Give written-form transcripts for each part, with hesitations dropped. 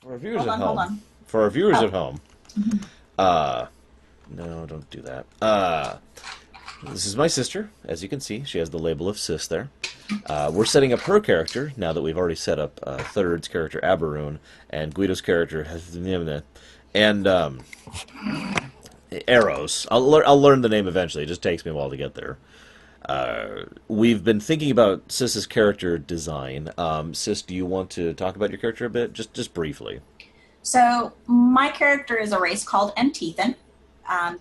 For our viewers Hold at on, hold home, on. for our viewers Oh. at home, no, don't do that. This is my sister. As you can see, she has the label of sis there. We're setting up her character now that we've already set up Third's character Abaroon and Guido's character has and Arrows. I'll learn the name eventually. It just takes me a while to get there. We've been thinking about Sis's character design. Sis, do you want to talk about your character a bit, just briefly? So my character is a race called Antithan.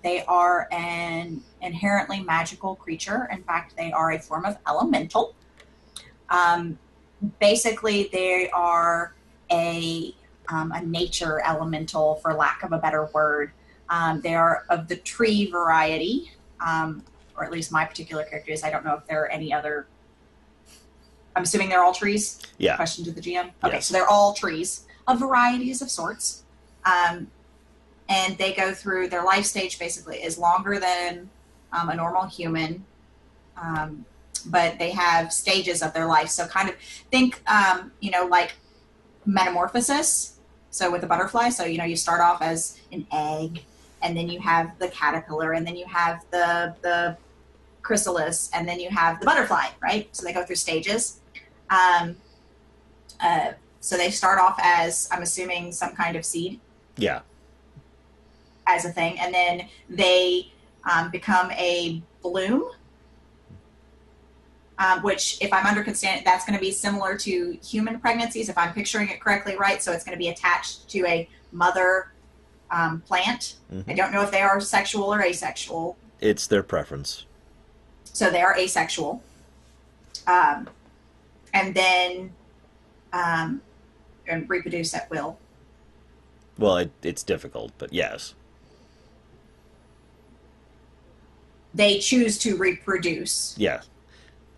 They are an inherently magical creature. In fact, they are a form of elemental. Um, Basically, they are a nature elemental, for lack of a better word. They are of the tree variety, or at least my particular character is. I don't know if there are any other. I'm assuming they're all trees. Yeah. Question to the GM. Okay, so Yes. they're all trees of varieties of sorts. Um, and they go through their life stage basically is longer than a normal human, um, but they have stages of their life. So kind of think, like metamorphosis. So with a butterfly, so you start off as an egg, and then you have the caterpillar, and then you have the chrysalis, and then you have the butterfly, right? So they go through stages. Um, so they start off as, I'm assuming, some kind of seed Yeah. as a thing, and then they become a bloom, which, if I'm understanding, that's going to be similar to human pregnancies, if I'm picturing it correctly, right? So it's going to be attached to a mother plant. I Hmm. don't know if they are sexual or asexual. It's their preference. So they are asexual. Um, and then um, and reproduce at will. Well, it's difficult, but yes. They choose to reproduce. Yeah.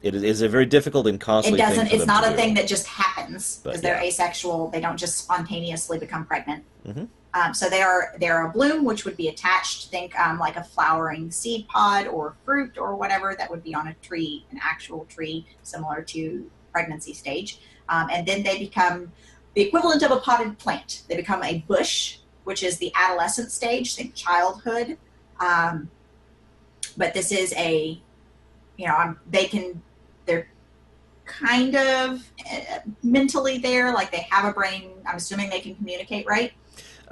It is a very difficult and It costly thing doesn't, for it's them to not a do. thing that just happens because But they're yeah. asexual. They don't just spontaneously become pregnant. Hmm. So they're a bloom, which would be attached. Think like a flowering seed pod or fruit or whatever that would be on a tree, an actual tree, similar to pregnancy stage. And then they become the equivalent of a potted plant. They become a bush, which is the adolescent stage, think childhood. Um, but this is they're kind of mentally there, like they have a brain. I'm assuming they can communicate, right?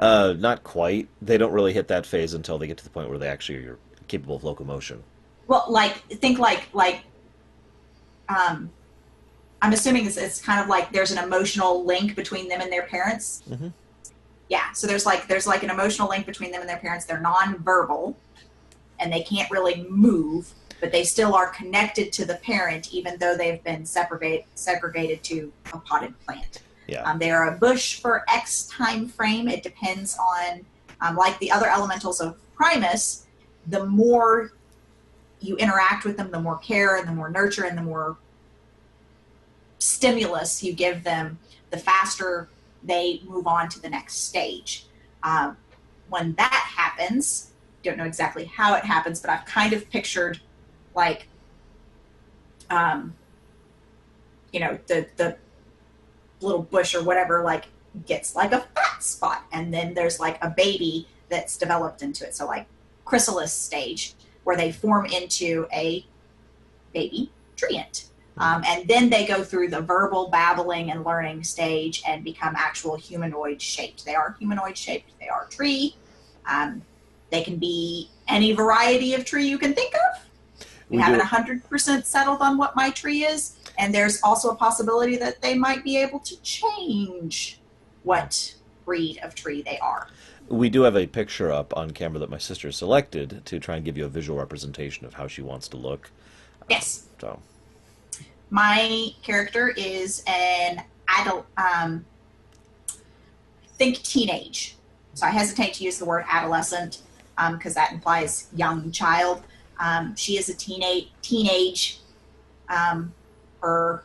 Not quite. They don't really hit that phase until they get to the point where they actually are capable of locomotion. Well, like think like um, I'm assuming it's kind of like there's an emotional link between them and their parents. Hmm. Yeah, so there's like an emotional link between them and their parents. They're nonverbal and they can't really move, but they still are connected to the parent, even though they've been segregated to a potted plant. Yeah. They are a bush for X time frame. It depends on, like the other elementals of Primus, the more you interact with them, the more care and the more nurture and the more stimulus you give them, the faster they move on to the next stage. Um, when that happens, don't know exactly how it happens, but I've kind of pictured like, um, the little bush or whatever, like gets like a fat spot, and then there's like a baby that's developed into it. So like chrysalis stage, where they form into a baby treant. And then they go through the verbal babbling and learning stage and become actual humanoid shaped. They are humanoid shaped. They are tree. Um, they can be any variety of tree you can think of. We We haven't do. 100% settled on what my tree is. And there's also a possibility that they might be able to change what breed of tree they are. We do have a picture up on camera that my sister selected to try and give you a visual representation of how she wants to look. Yes, So, my character is an adult, think teenage. So I hesitate to use the word adolescent because that implies young child. She is a teenage um, her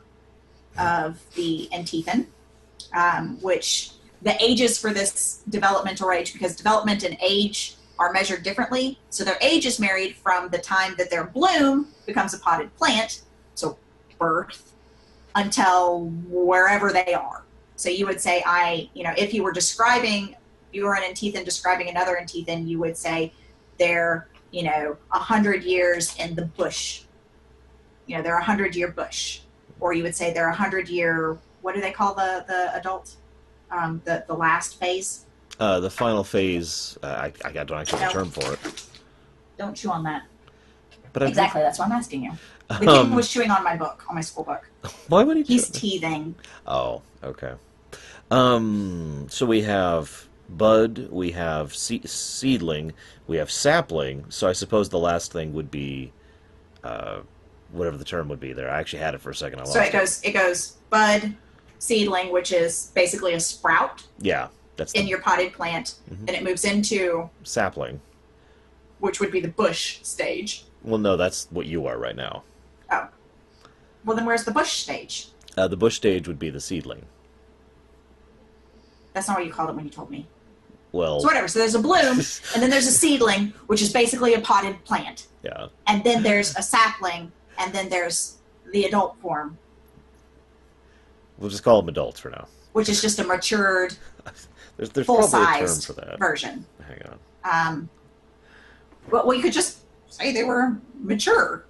of the Antithan, which the ages for this developmental age, because development and age are measured differently. So their age is married from the time that their bloom becomes a potted plant, so birth, until wherever they are. So you would say, if you were an Antithan describing another Antithan, you would say they're, 100 years in the bush. They're 100-year bush. Or you would say they're 100-year, what do they call the adult? The last phase? The final phase, I don't actually have a term for it. Don't chew on that. But exactly, that's why I'm asking you. The kitten was chewing on my school book. Why would he? He's teething. Oh, okay. So we have bud, we have seedling, we have sapling. So I suppose the last thing would be, whatever the term would be there. I actually had it for a second. I lost it goes bud, seedling, which is basically a sprout. Yeah, that's in your potted plant. Mm-hmm. Then it moves into sapling, which would be the bush stage. Well, no, that's what you are right now. Oh, well then where's the bush stage? The bush stage would be the seedling. That's not what you called it when you told me. Well, so whatever. So there's a bloom, and then there's a seedling, which is basically a potted plant. Yeah. And then there's a sapling, and then there's the adult form. We'll just call them adults for now. Which is just a matured, there's probably a term for that version. Hang on. Well, we could just say they were mature.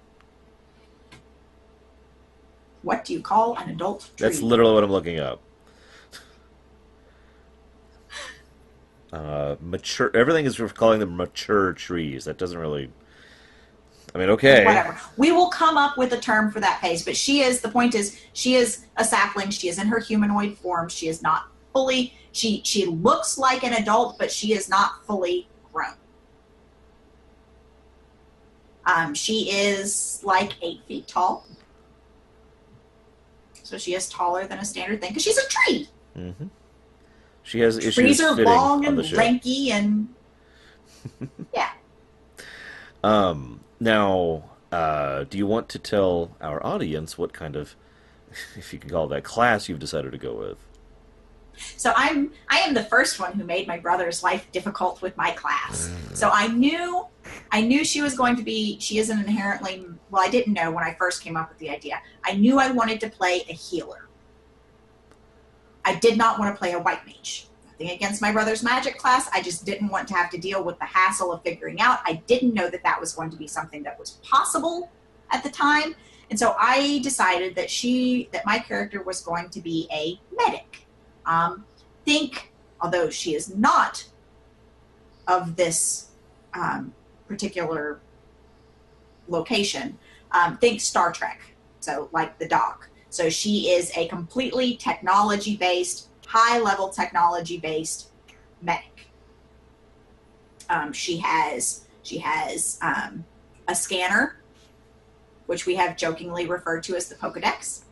What do you call an adult tree? That's literally what I'm looking up. Mature. Everything is calling them mature trees. That doesn't really. I mean, okay. Whatever. We will come up with a term for that phase. But the point is, she is a sapling. She is in her humanoid form. She is not fully. She looks like an adult, but she is not fully grown. She is like 8 feet tall. So she is taller than a standard thing because she's a tree. Mm-hmm. She has issues. Trees are fitting long on and lanky and yeah. Now, do you want to tell our audience what kind of, if you can call it that, class you've decided to go with? So I am the first one who made my brother's life difficult with my class. So I knew she was going to be. She isn't inherently. Well, I didn't know when I first came up with the idea. I knew I wanted to play a healer. I did not want to play a white mage. Nothing against my brother's magic class. I just didn't want to have to deal with the hassle of figuring out. I didn't know that was going to be something that was possible at the time. And so I decided that my character was going to be a medic. Although she is not of this particular location, think Star Trek. So like the doc. So she is a completely technology-based, high-level technology-based medic. She has a scanner, which we have jokingly referred to as the Pokedex,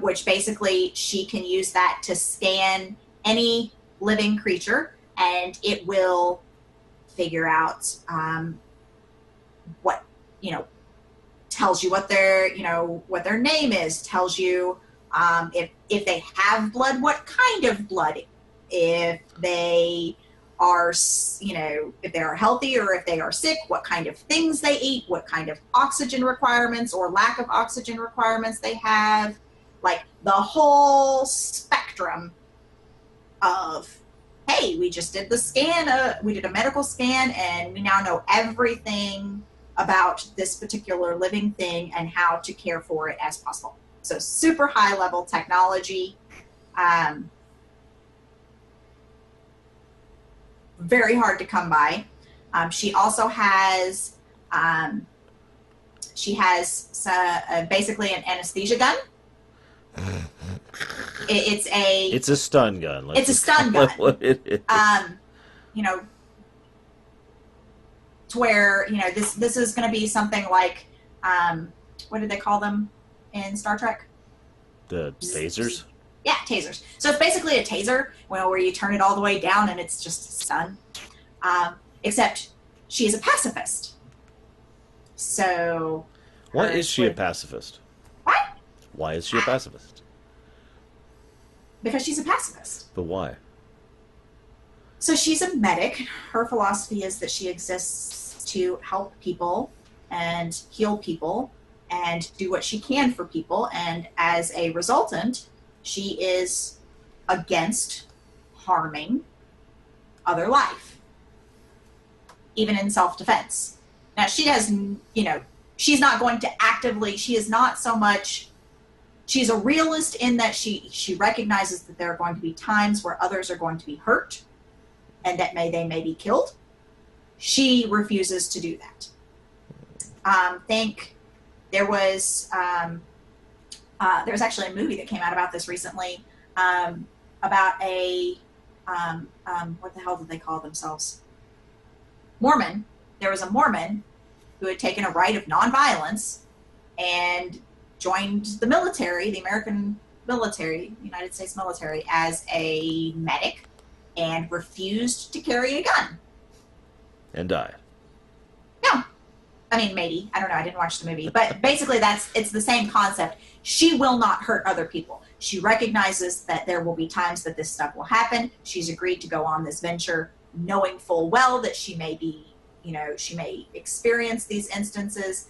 which basically she can use that to scan any living creature, and it will figure out what, tells you what their name is, tells you if they have blood, what kind of blood, if they are, if they are healthy or if they are sick, what kind of things they eat, what kind of oxygen requirements or lack of oxygen requirements they have, like the whole spectrum of, hey, we just did the scan, we did a medical scan, and we now know everything about this particular living thing and how to care for it as possible. So super high level technology. Very hard to come by. She also has basically an anesthesia gun. It's a stun gun. It's a stun gun. To where, this is going to be something like, what did they call them in Star Trek? The tasers? Yeah, tasers. So it's basically a taser, where you turn it all the way down and it's just a stun. Except she is a pacifist. So... Why is she a pacifist? What? Why is she a pacifist? Because she's a pacifist. But why? So she's a medic. Her philosophy is that she exists to help people and heal people and do what she can for people. And as a resultant, She is against harming other life, even in self-defense. Now, she has, she's not going to actively, she is not so much, she's a realist in that she recognizes that there are going to be times where others are going to be hurt and that they may be killed. She refuses to do that. Think there was actually a movie that came out about this recently, about a what the hell did they call themselves? Mormon. There was a Mormon who had taken a rite of nonviolence and joined the military, the American military, United States military, as a medic, and refused to carry a gun. And died. No. I mean, maybe. I don't know. I didn't watch the movie. But basically, it's the same concept. She will not hurt other people. She recognizes that there will be times that this stuff will happen. She's agreed to go on this venture knowing full well that she may be, she may experience these instances.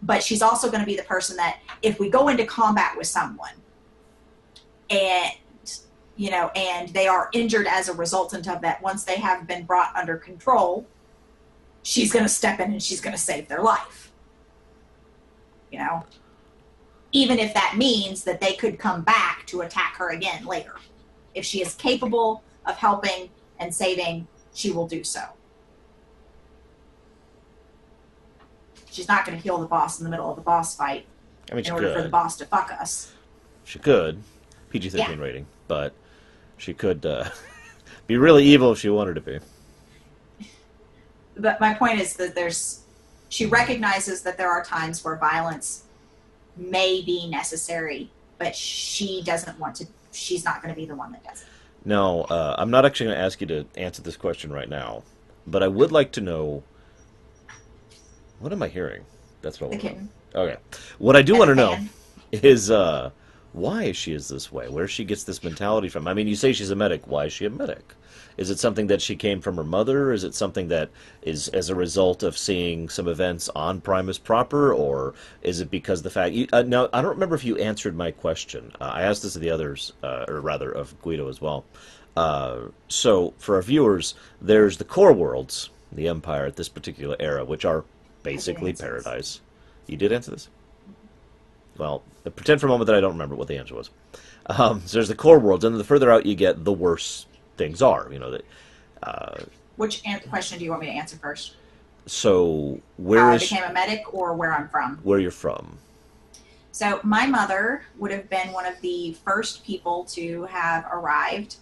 But she's also going to be the person that if we go into combat with someone and, and they are injured as a resultant of that, once they have been brought under control, she's going to step in and she's going to save their life. Even if that means that they could come back to attack her again later. If she is capable of helping and saving, she will do so. She's not going to kill the boss in the middle of the boss fight in order for the boss to fuck us. She could. PG-13 rating. But she could be really evil if she wanted to be. But my point is that she recognizes that there are times where violence may be necessary, but she doesn't want to, she's not going to be the one that does it. No, I'm not actually going to ask you to answer this question right now, but I would like to know, what am I hearing? That's what I want to know. Okay. What I do want to know is why she is this way, where she gets this mentality from. I mean, you say she's a medic. Why is she a medic? Is it something that she came from her mother? Is it something that is as a result of seeing some events on Primus proper? Or is it because the fact... now, I don't remember if you answered my question. I asked this of the others, or rather of Guido as well. So, for our viewers, there's the core worlds, the Empire at this particular era, which are basically paradise. You did answer this? Well, pretend for a moment that I don't remember what the answer was. So there's the core worlds, and the further out you get, the worse things are. Which question do you want me to answer first? So how I became a medic, or where I'm from? Where you're from. So my mother would have been one of the first people to have arrived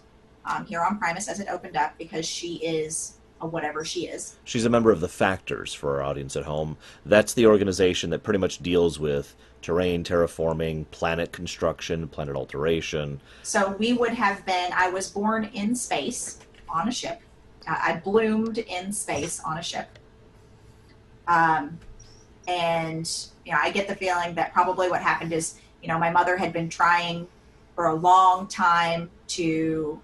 here on Primus as it opened up, because she is whatever she is. She's a member of the Factors, for our audience at home. That's the organization that pretty much deals with terrain, terraforming, planet construction, planet alteration. So we would have been, I was born in space on a ship. I bloomed in space on a ship. And, I get the feeling that probably what happened is, my mother had been trying for a long time to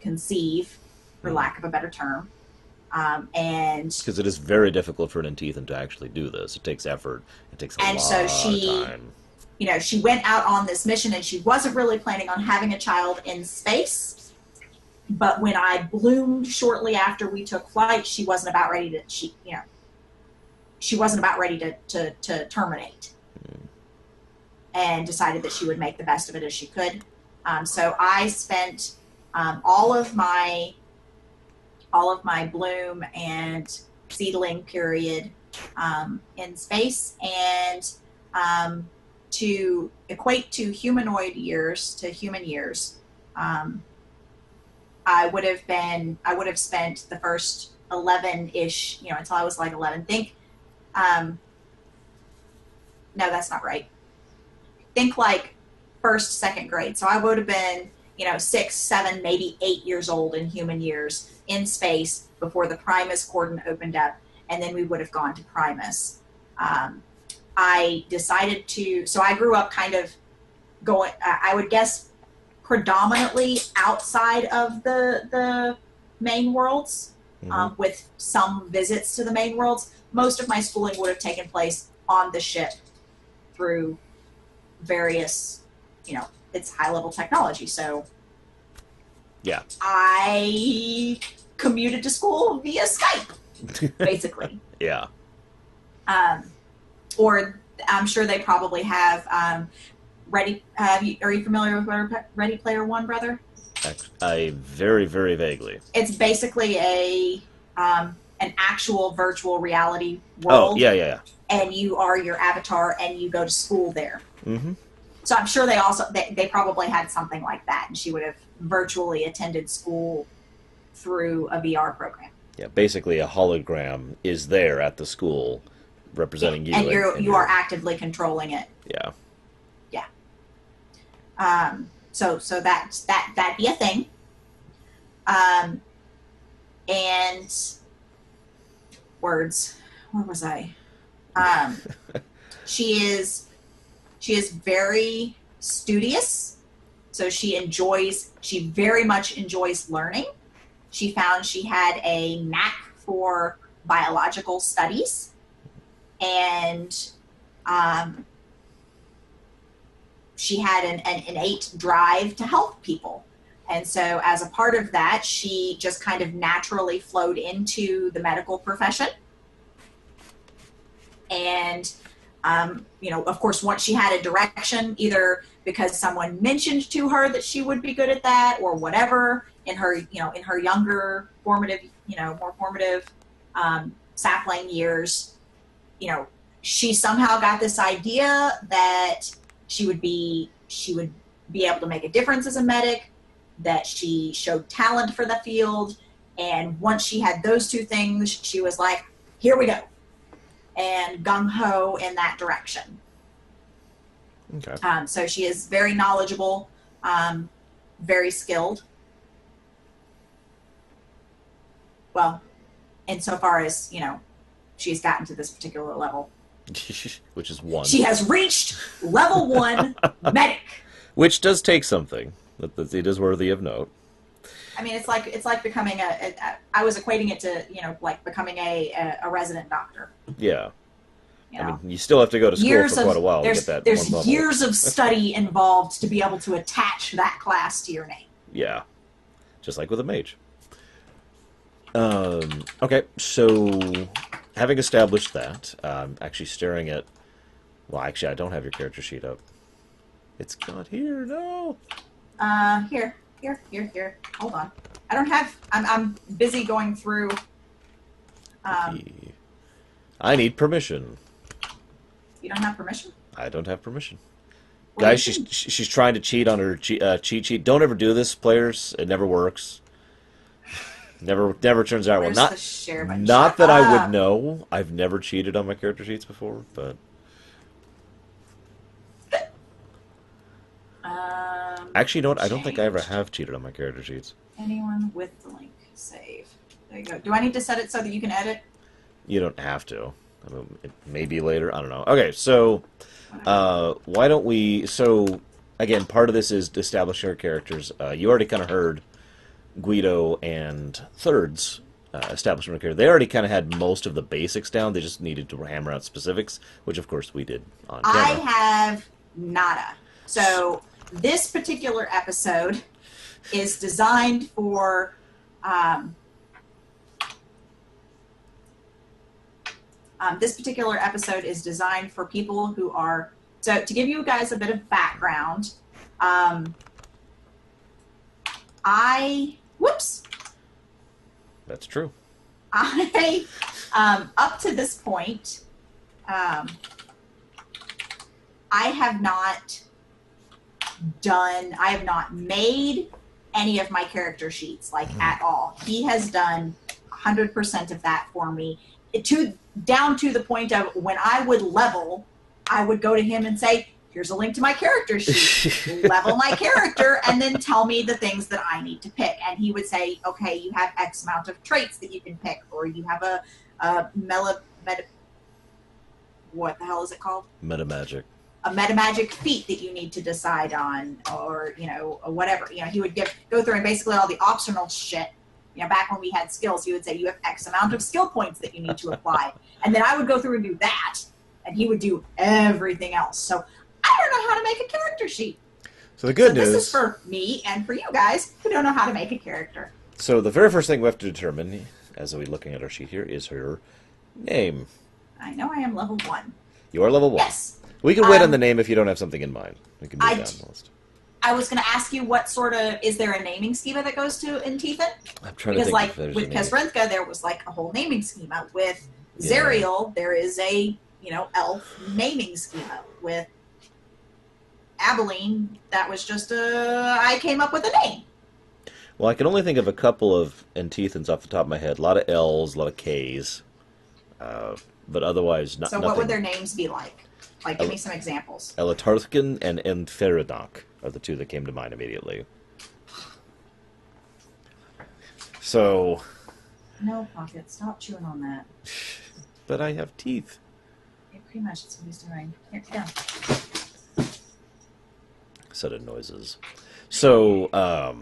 conceive, for lack of a better term. And because it is very difficult for an Antithan to actually do this. It takes effort. It takes a lot of time. She went out on this mission, and she wasn't really planning on having a child in space. But when I bloomed shortly after we took flight, she wasn't about ready to. She wasn't about ready to terminate, and decided that she would make the best of it as she could. So I spent all of my bloom and seedling period in space, and to equate to humanoid years, to human years, I would have spent the first 11-ish, until I was like 11. No, that's not right. Think like first, second grade. So I would have been, 6, 7, maybe 8 years old in human years in space before the Primus cordon opened up, and then we would have gone to Primus. I decided to, so I grew up kind of going, I would guess, predominantly outside of the main worlds, with some visits to the main worlds. Most of my schooling would have taken place on the ship through various, it's high level technology. So Yeah. I commuted to school via Skype, basically. Yeah. Or I'm sure they probably have Ready. Are you familiar with Ready Player One, brother? I very, very vaguely. It's basically an actual virtual reality Oh, world, yeah, yeah, yeah. and you are your avatar, and you go to school there. Mm-hmm. So I'm sure they probably had something like that, and she would have virtually attended school through a VR program. Yeah, basically a hologram is there at the school representing you. And you are actively controlling it. Yeah. Yeah. So that'd be a thing. And words. Where was I? She is very studious. So she very much enjoys learning. She found she had a knack for biological studies, and she had an innate drive to help people. And so as a part of that, she just kind of naturally flowed into the medical profession. And, of course, once she had a direction, either because someone mentioned to her that she would be good at that or whatever, in her younger formative, more formative sapling years, she somehow got this idea that she would be able to make a difference as a medic, that she showed talent for the field. And once she had those two things, she was like, here we go. And gung-ho in that direction. Okay. So she is very knowledgeable, very skilled. Well, insofar as, she's gotten to this particular level. Which is 1. She has reached level 1 medic. Which does take something. It is worthy of note. I mean, it's like becoming I was equating it to, like becoming a resident doctor. Yeah. I mean, you still have to go to school for quite a while to get that There's one level. years of study involved to be able to attach that class to your name. Yeah. Just like with a mage. Okay, so having established that, I'm actually staring at... Well, actually, I don't have your character sheet up. It's not here, no! Here. Hold on. I don't have... I'm busy going through... I need permission. You don't have permission? I don't have permission. Well, Guys, she's trying to cheat on her cheat sheet. Don't ever do this, players. It never works. Never turns out well. The share button? Not that I would know. I've never cheated on my character sheets before, but... Actually, you know what? I don't think I ever have cheated on my character sheets. Anyone with the link. Save. There you go. Do I need to set it so that you can edit? You don't have to. I mean, maybe later. I don't know. Okay, so why don't we... So, again, part of this is establishing our characters. You already kind of heard Guido and Third's establishment of character. They already kind of had most of the basics down. They just needed to hammer out specifics, which, of course, we did on camera. I have nada. So, this particular episode is designed for... this particular episode is designed for people who are... So, to give you guys a bit of background, Whoops! That's true. Up to this point, I have not made any of my character sheets, at all. He has done 100% of that for me, down to the point of when I would level, I would go to him and say, here's a link to my character sheet, level my character, and then tell me the things that I need to pick. And he would say, okay, you have X amount of traits that you can pick, or you have what the hell is it called? Metamagic. A metamagic feat that you need to decide on, or, or whatever. He would go through and basically all the optional shit. Back when we had skills, he would say, you have X amount of skill points that you need to apply. And then I would go through and do that, and he would do everything else. So I don't know how to make a character sheet. So the So good this is news. for me and for you guys who don't know how to make a character. So the very first thing we have to determine, as we're looking at our sheet here, is her name. I know I am level 1. You are level 1. Yes. We can wait on the name if you don't have something in mind. We can move down the list. I was going to ask you what sort of, is there a naming schema that goes to in Tithan? I'm trying Because to think like if there's with any. Kesrenka, there was like a whole naming schema. With Yeah. Zerial, there is a, elf naming schema. With Abilene, that was just I came up with a name. Well, I can only think of a couple of Antithans off the top of my head. A lot of L's, a lot of K's. But otherwise, So nothing. what would their names be like? Like, give me some examples. Elatarthkin and Enferidak are the two that came to mind immediately. So. No, Pocket, stop chewing on that. But I have teeth. Yeah, pretty much that's what he's doing. Here, go. Sudden noises. So, Not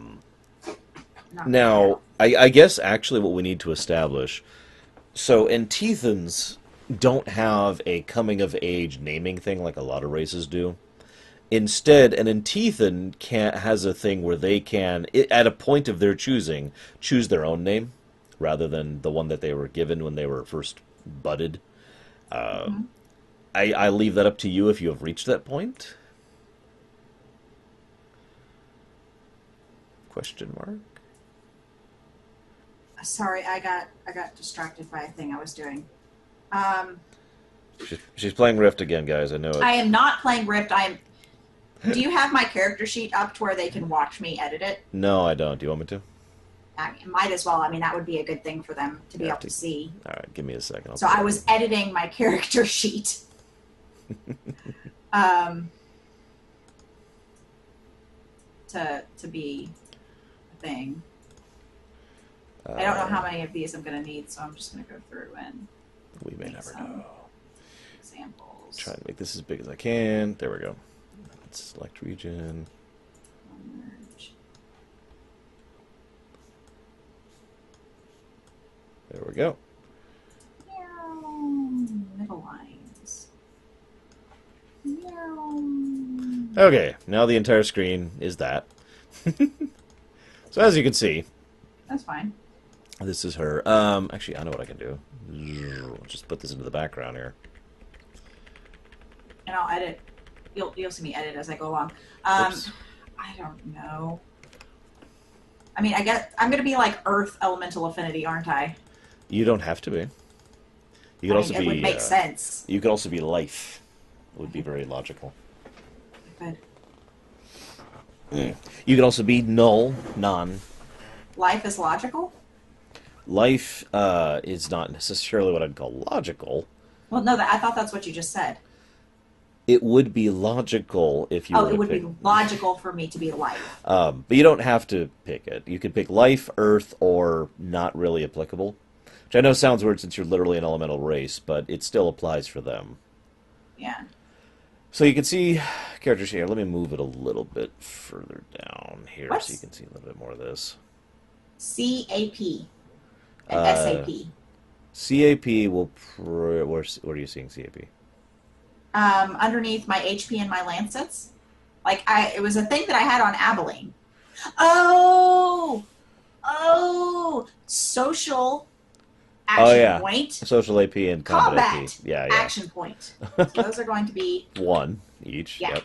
now, I guess actually what we need to establish. So, Antithans don't have a coming-of-age naming thing like a lot of races do. Instead, an Antithan has a thing where they can, at a point of their choosing, choose their own name, rather than the one that they were given when they were first budded. I leave that up to you if you have reached that point. Question mark? Sorry, I got distracted by a thing I was doing. She's playing Rift again, guys. I know it. I am not playing Rift. Do you have my character sheet up to where they can watch me edit it? No, I don't. Do you want me to? I might as well. I mean, that would be a good thing for them to be able to see. All right, give me a second. So I was editing my character sheet. To be a thing. I don't know how many of these I'm going to need, so I'm just going to go through and we may never know. Examples. Try to make this as big as I can. There we go. Let's select region. Verge. There we go. Middle lines. Okay, now the entire screen is that. So as you can see, That's fine. this is her. Actually, I know what I can do. Just put this into the background here. And I'll edit. You'll see me edit as I go along. Oops. I don't know. I mean, I guess I'm going to be like Earth Elemental Affinity, aren't I? You don't have to be. You could also it be. would make sense. You could also be life. It would be very logical. Good. You could also be null, non. Life is logical? Life is not necessarily what I'd call logical. Well, no, I thought that's what you just said. It would be logical if you were it to would pick. be logical for me to be life. But you don't have to pick it. You could pick life, earth, or not really applicable. Which I know sounds weird since you're literally an elemental race, but it still applies for them. Yeah. So you can see characters here. Let me move it a little bit further down here so you can see a little bit more of this. CAP and SAP. CAP will... where are you seeing CAP? Underneath my HP and my Lancets. It was a thing that I had on Abilene. Oh! Social action point. Social AP and combat AP. Yeah. Action point. So those are going to be... one each. Yeah. Yep.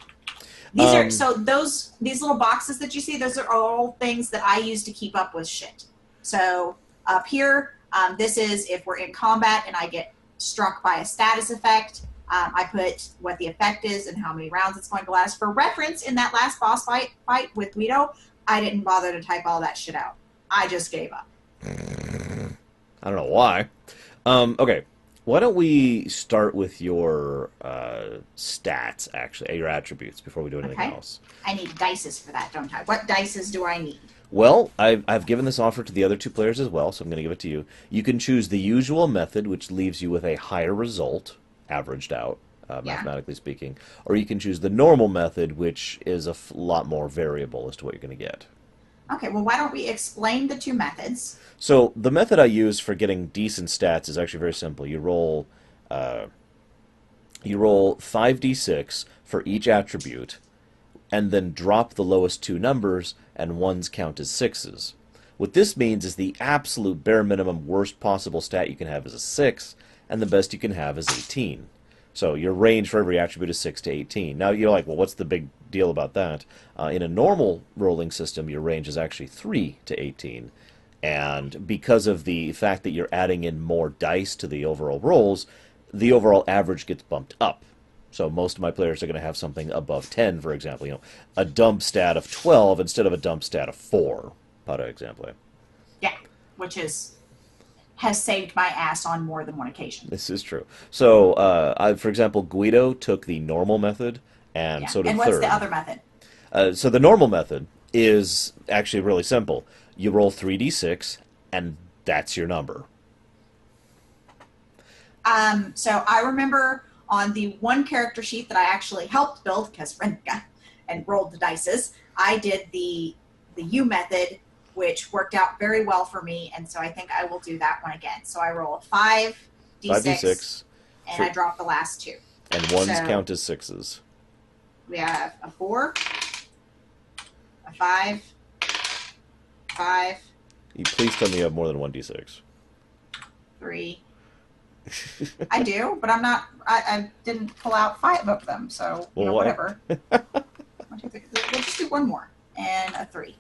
These little boxes that you see, those are all things that I use to keep up with shit. So up here, this is if we're in combat and I get struck by a status effect. I put what the effect is and how many rounds it's going to last. For reference, in that last boss fight with Guido, I didn't bother to type all that shit out. I just gave up. I don't know why. Okay. Why don't we start with your stats, actually, your attributes, before we do anything else? I need dices for that, don't I? What dices do I need? Well, I've given this offer to the other two players as well, so I'm going to give it to you. You can choose the usual method, which leaves you with a higher result, averaged out, mathematically speaking. Or you can choose the normal method, which is a lot more variable as to what you're going to get. Okay, well, why don't we explain the two methods? So the method I use for getting decent stats is actually very simple. You roll 5d6 for each attribute, and then drop the lowest two numbers, and ones count as sixes. What this means is the absolute bare minimum worst possible stat you can have is a 6, and the best you can have is 18. So your range for every attribute is 6 to 18. Now you're like, well, what's the big deal about that? In a normal rolling system, your range is actually 3 to 18. And because of the fact that you're adding in more dice to the overall rolls, the overall average gets bumped up. So most of my players are going to have something above 10, for example. A dump stat of 12 instead of a dump stat of 4. Para example. Yeah, which has saved my ass on more than one occasion. This is true. So, for example, Guido took the normal method, and Yeah. so did And what's Third. the other method? So the normal method is actually really simple. You roll 3d6, and that's your number. So I remember on the one character sheet that I actually helped build because Renka and rolled the dices, I did the U method, which worked out very well for me, and so I think I will do that one again. So I roll a 5d6, 5d6, and I drop the last two. and ones So count as sixes. we have a 4, a 5, 5, Please tell me you have more than 1d6. 3. I do, but I'm not. I didn't pull out 5 of them, so whatever. 1, 2, 3. We'll just do one more and a 3.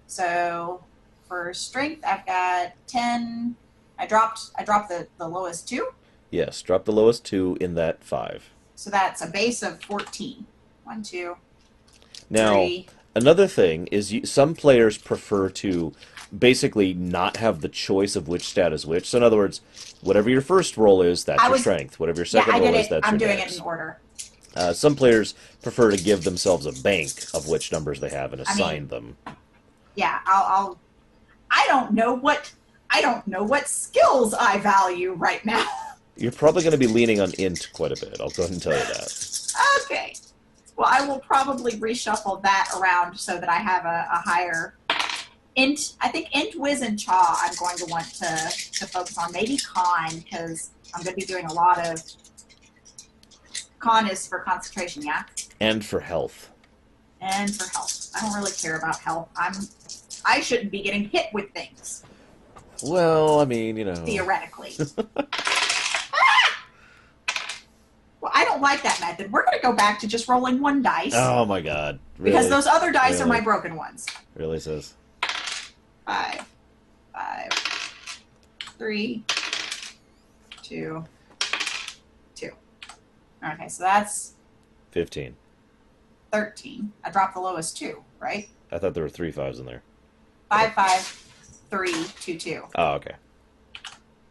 So for strength, I've got 10. I dropped the lowest 2. Yes, drop the lowest 2 in that 5. So that's a base of 14. 1, 2, Now, 3. another thing is some players prefer to basically not have the choice of which stat is which. So in other words, whatever your first roll is, that's your strength. Whatever your second roll is, that's I'm your doing dex. it in order. Some players prefer to give themselves a bank of which numbers they have and assign them. Yeah, I don't know what skills I value right now. You're probably going to be leaning on int quite a bit. I'll go ahead and tell you that. Okay. Well, I will probably reshuffle that around so that I have a higher int. I think int, whiz, and chaw I'm going to want to focus on. Maybe con, because I'm going to be doing a lot of... Con is for concentration, yeah? And for health. And for health. I don't really care about health. I shouldn't be getting hit with things. Well, I mean, Theoretically. Well, I don't like that method. We're going to go back to just rolling one dice. Oh my god. Really? Because those other dice are Really? my broken ones. Really says. 5, 3, 2, 2. Okay, so that's 15. 13. I dropped the lowest 2, right? I thought there were 3 5s in there. 5, 5, 3, 2, 2. Oh, okay.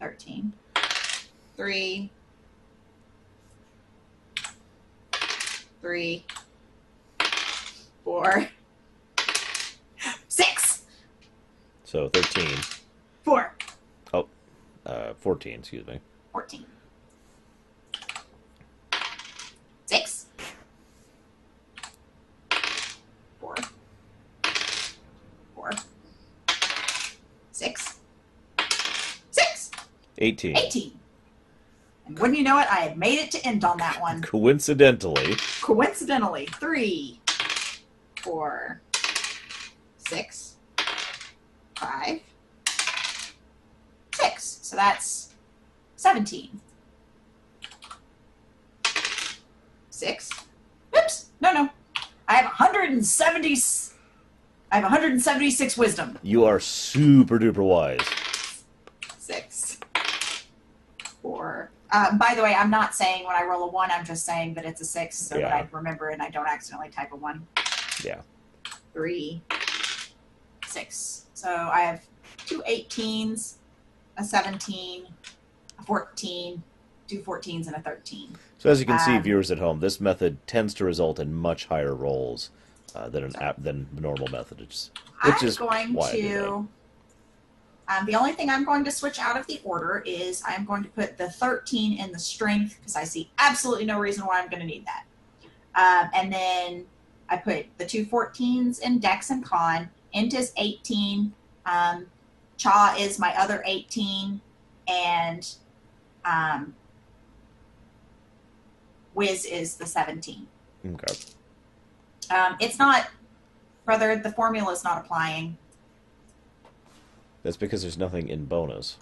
13. 3. 3. 4. 6. So 13. 4. 14, excuse me. 14. 6. 4. 4. 6. 6. 18. 18. And wouldn't you know it, I had made it to end on that one. Coincidentally. 3, 4, 6, 5, 6. So that's 17. 6. Oops. No. I have 176 wisdom. You are super duper wise. 6. 4. By the way, I'm not saying when I roll a 1, I'm just saying that it's a 6 so that I remember it and I don't accidentally type a 1. Yeah. 3, 6. So I have 2 18s, a 17, a 14, 2 14s, and a 13. So as you can see, viewers at home, this method tends to result in much higher rolls than normal methods, which is why I do that. The only thing I'm going to switch out of the order is I'm going to put the 13 in the strength because I see absolutely no reason why I'm going to need that. And then I put the 2 14s in dex and con. Int is 18. Cha is my other 18. And Whiz is the 17. Okay. It's not, brother. The formula is not applying. That's because there's nothing in bonus.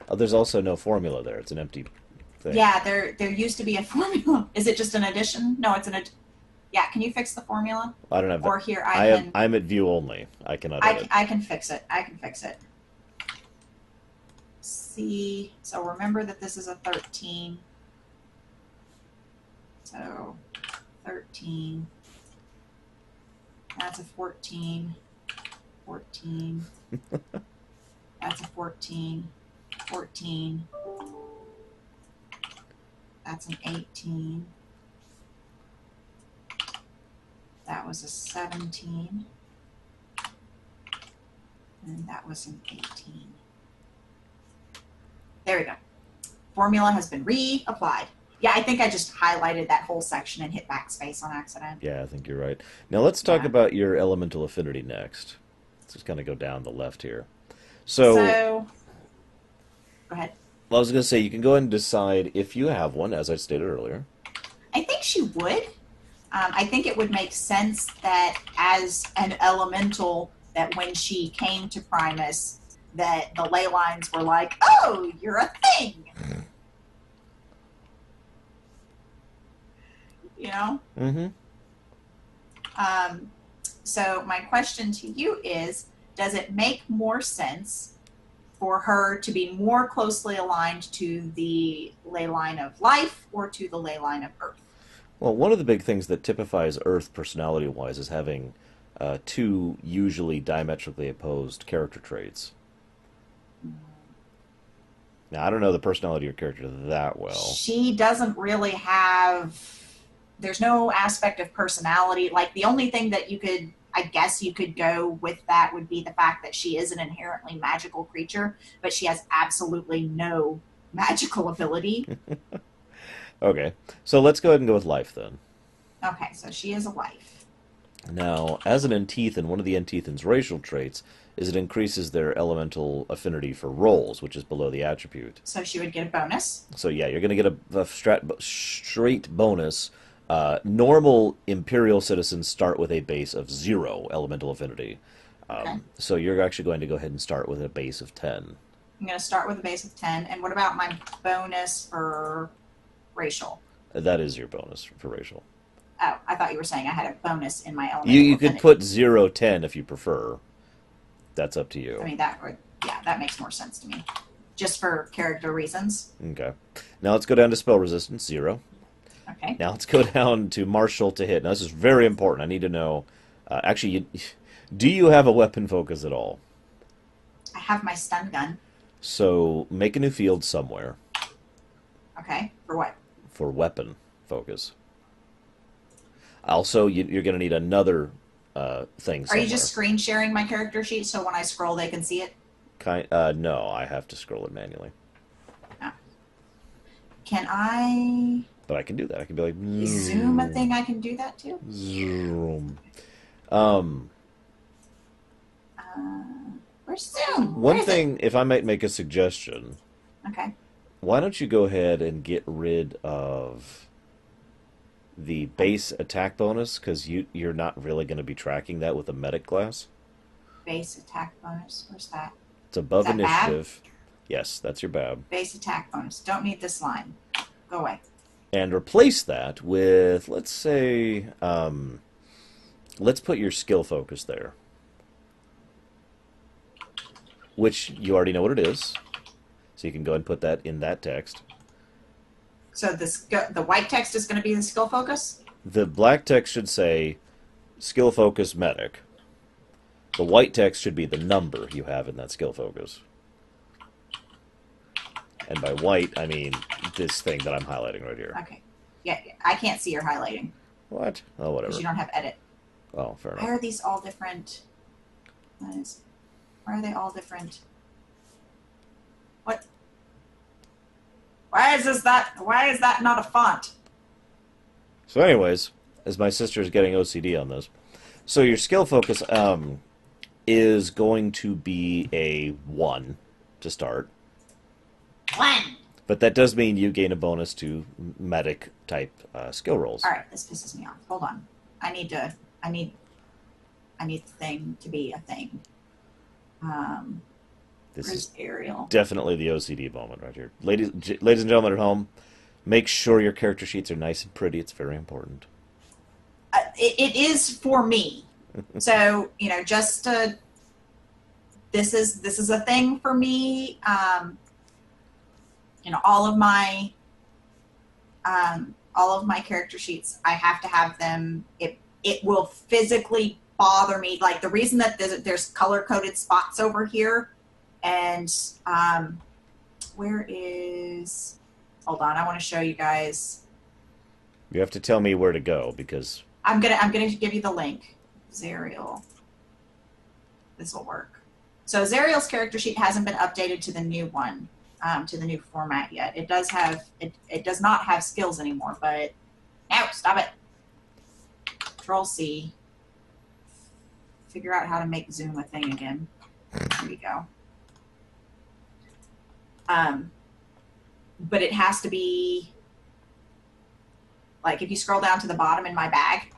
Oh, there's also no formula there. It's an empty thing. Yeah, there used to be a formula. Is it just an addition? No, it's an. Yeah, can you fix the formula? I don't have that. Or here I can. I'm at view only. I cannot edit. I can fix it. I can fix it. See, so remember that this is a 13. So 13. That's a 14. 14. That's a 14. 14. That's an 18. That was a 17. And that was an 18. There we go. Formula has been reapplied. Yeah, I think I just highlighted that whole section and hit backspace on accident. Yeah, I think you're right. Now let's talk about your elemental affinity next. Let's just kind of go down the left here. So go ahead. Well, I was going to say, you can go ahead and decide if you have one, as I stated earlier. I think she would. I think it would make sense that as an elemental, that when she came to Primus, that the ley lines were like, oh, you're a thing. You know? Mm-hmm. So my question to you is, does it make more sense for her to be more closely aligned to the ley line of life or to the ley line of earth? Well, one of the big things that typifies Earth personality-wise is having two usually diametrically opposed character traits. Now, I don't know the personality of your character that well. She doesn't really have... There's no aspect of personality. Like, the only thing that you could... I guess you could go with that would be the fact that she is an inherently magical creature, but she has absolutely no magical ability. Okay, so let's go ahead and go with life then. Okay, so she is a life. Now, as an Enthethan, one of the Enthethan's racial traits is it increases their elemental affinity for rolls, which is below the attribute. So she would get a bonus. So yeah, you're going to get a straight bonus. Normal Imperial citizens start with a base of 0 elemental affinity. Okay. So you're actually going to go ahead and start with a base of 10. I'm going to start with a base of 10. And what about my bonus for racial? That is your bonus for racial. Oh, I thought you were saying I had a bonus in my elemental You affinity. could put 0, 10 if you prefer. That's up to you. I mean, that would, yeah, that makes more sense to me. Just for character reasons. Okay. Now let's go down to spell resistance, 0. Okay. Now let's go down to martial to hit. Now this is very important. I need to know. Actually, do you have a weapon focus at all? I have my stun gun. So make a new field somewhere. Okay. For what? For weapon focus. Also, you're going to need another thing somewhere. Are you just screen sharing my character sheet so when I scroll they can see it? No, I have to scroll it manually. No. Can I... But I can do that. I can be like... Zoom a thing I can do that too? Zoom. Where's Zoom? One thing, if I might make a suggestion... Okay. Why don't you go ahead and get rid of the base attack bonus, because you're not really going to be tracking that with a medic class. Base attack bonus. Where's that? It's above Is that initiative. Yes, that's your BAB. Base attack bonus. Don't need this line. Go away. And replace that with, let's say, let's put your skill focus there. Which you already know what it is. So you can go ahead and put that in that text. So the white text is going to be the skill focus? The black text should say skill focus medic. The white text should be the number you have in that skill focus. And by white, I mean this thing that I'm highlighting right here. Okay. Yeah, I can't see your highlighting. What? Oh, whatever. Because you don't have edit. Oh, fair enough. Why are these all different? Why are they all different? What? Why is that not a font? So anyways, as my sister is getting OCD on this, so your skill focus is going to be a 1 to start. 1! But that does mean you gain a bonus to medic type skill rolls. Alright, this pisses me off. Hold on. I need to. I need. I need the thing to be a thing. Um, This is where's Ariel? definitely the OCD moment right here. Ladies and gentlemen at home, make sure your character sheets are nice and pretty. It's very important. It is for me. So just this is a thing for me. All of my character sheets, I have to have them. It will physically bother me. Like the reason that there's color coded spots over here, and where is? Hold on, I want to show you guys. You have to tell me where to go because I'm gonna give you the link. Zariel. This will work. So Zariel's character sheet hasn't been updated to the new one, to the new format yet. It does have it does not have skills anymore, but no, stop it. Control C. Figure out how to make Zoom a thing again. There you go. But it has to be like if you scroll down to the bottom in my bag,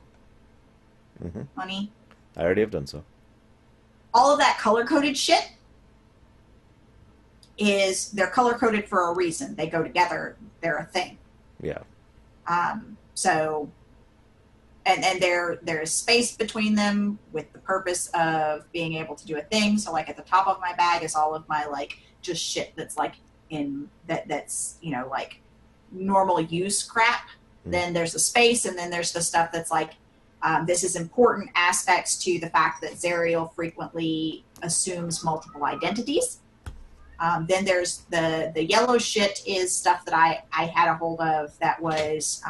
honey. I already have done so. All of that color-coded shit they're color-coded for a reason. They go together. They're a thing. Yeah. So, and there's space between them with the purpose of being able to do a thing. So, like at the top of my bag is all of my like just shit that's like that's like normal use crap. Then there's the space, and then there's the stuff that's like this is important aspects to the fact that Zariel frequently assumes multiple identities. Then there's the yellow shit is stuff that I had a hold of that was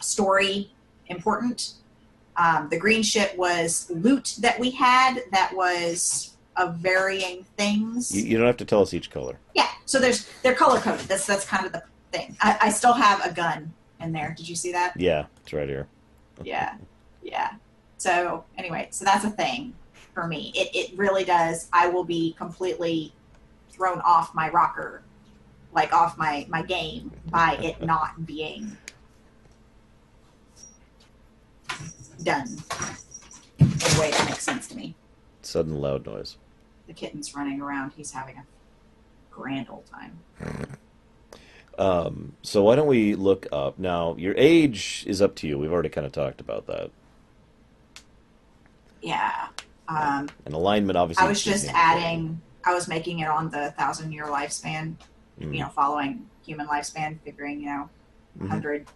story important. The green shit was loot that we had that was of varying things. You don't have to tell us each color. Yeah, so they're color coded. That's kind of the thing. I still have a gun in there. Did you see that? Yeah, it's right here. Yeah. So anyway, so that's a thing for me. It really does. I will be completely thrown off my rocker, like off my game by it not being done in a way that makes sense to me. Sudden loud noise. The kitten's running around. He's having a grand old time. So why don't we look up now? Your age is up to you. We've already kind of talked about that. Yeah. And alignment, obviously. I was just adding. I was making it on the 1,000-year lifespan. Following human lifespan, figuring 100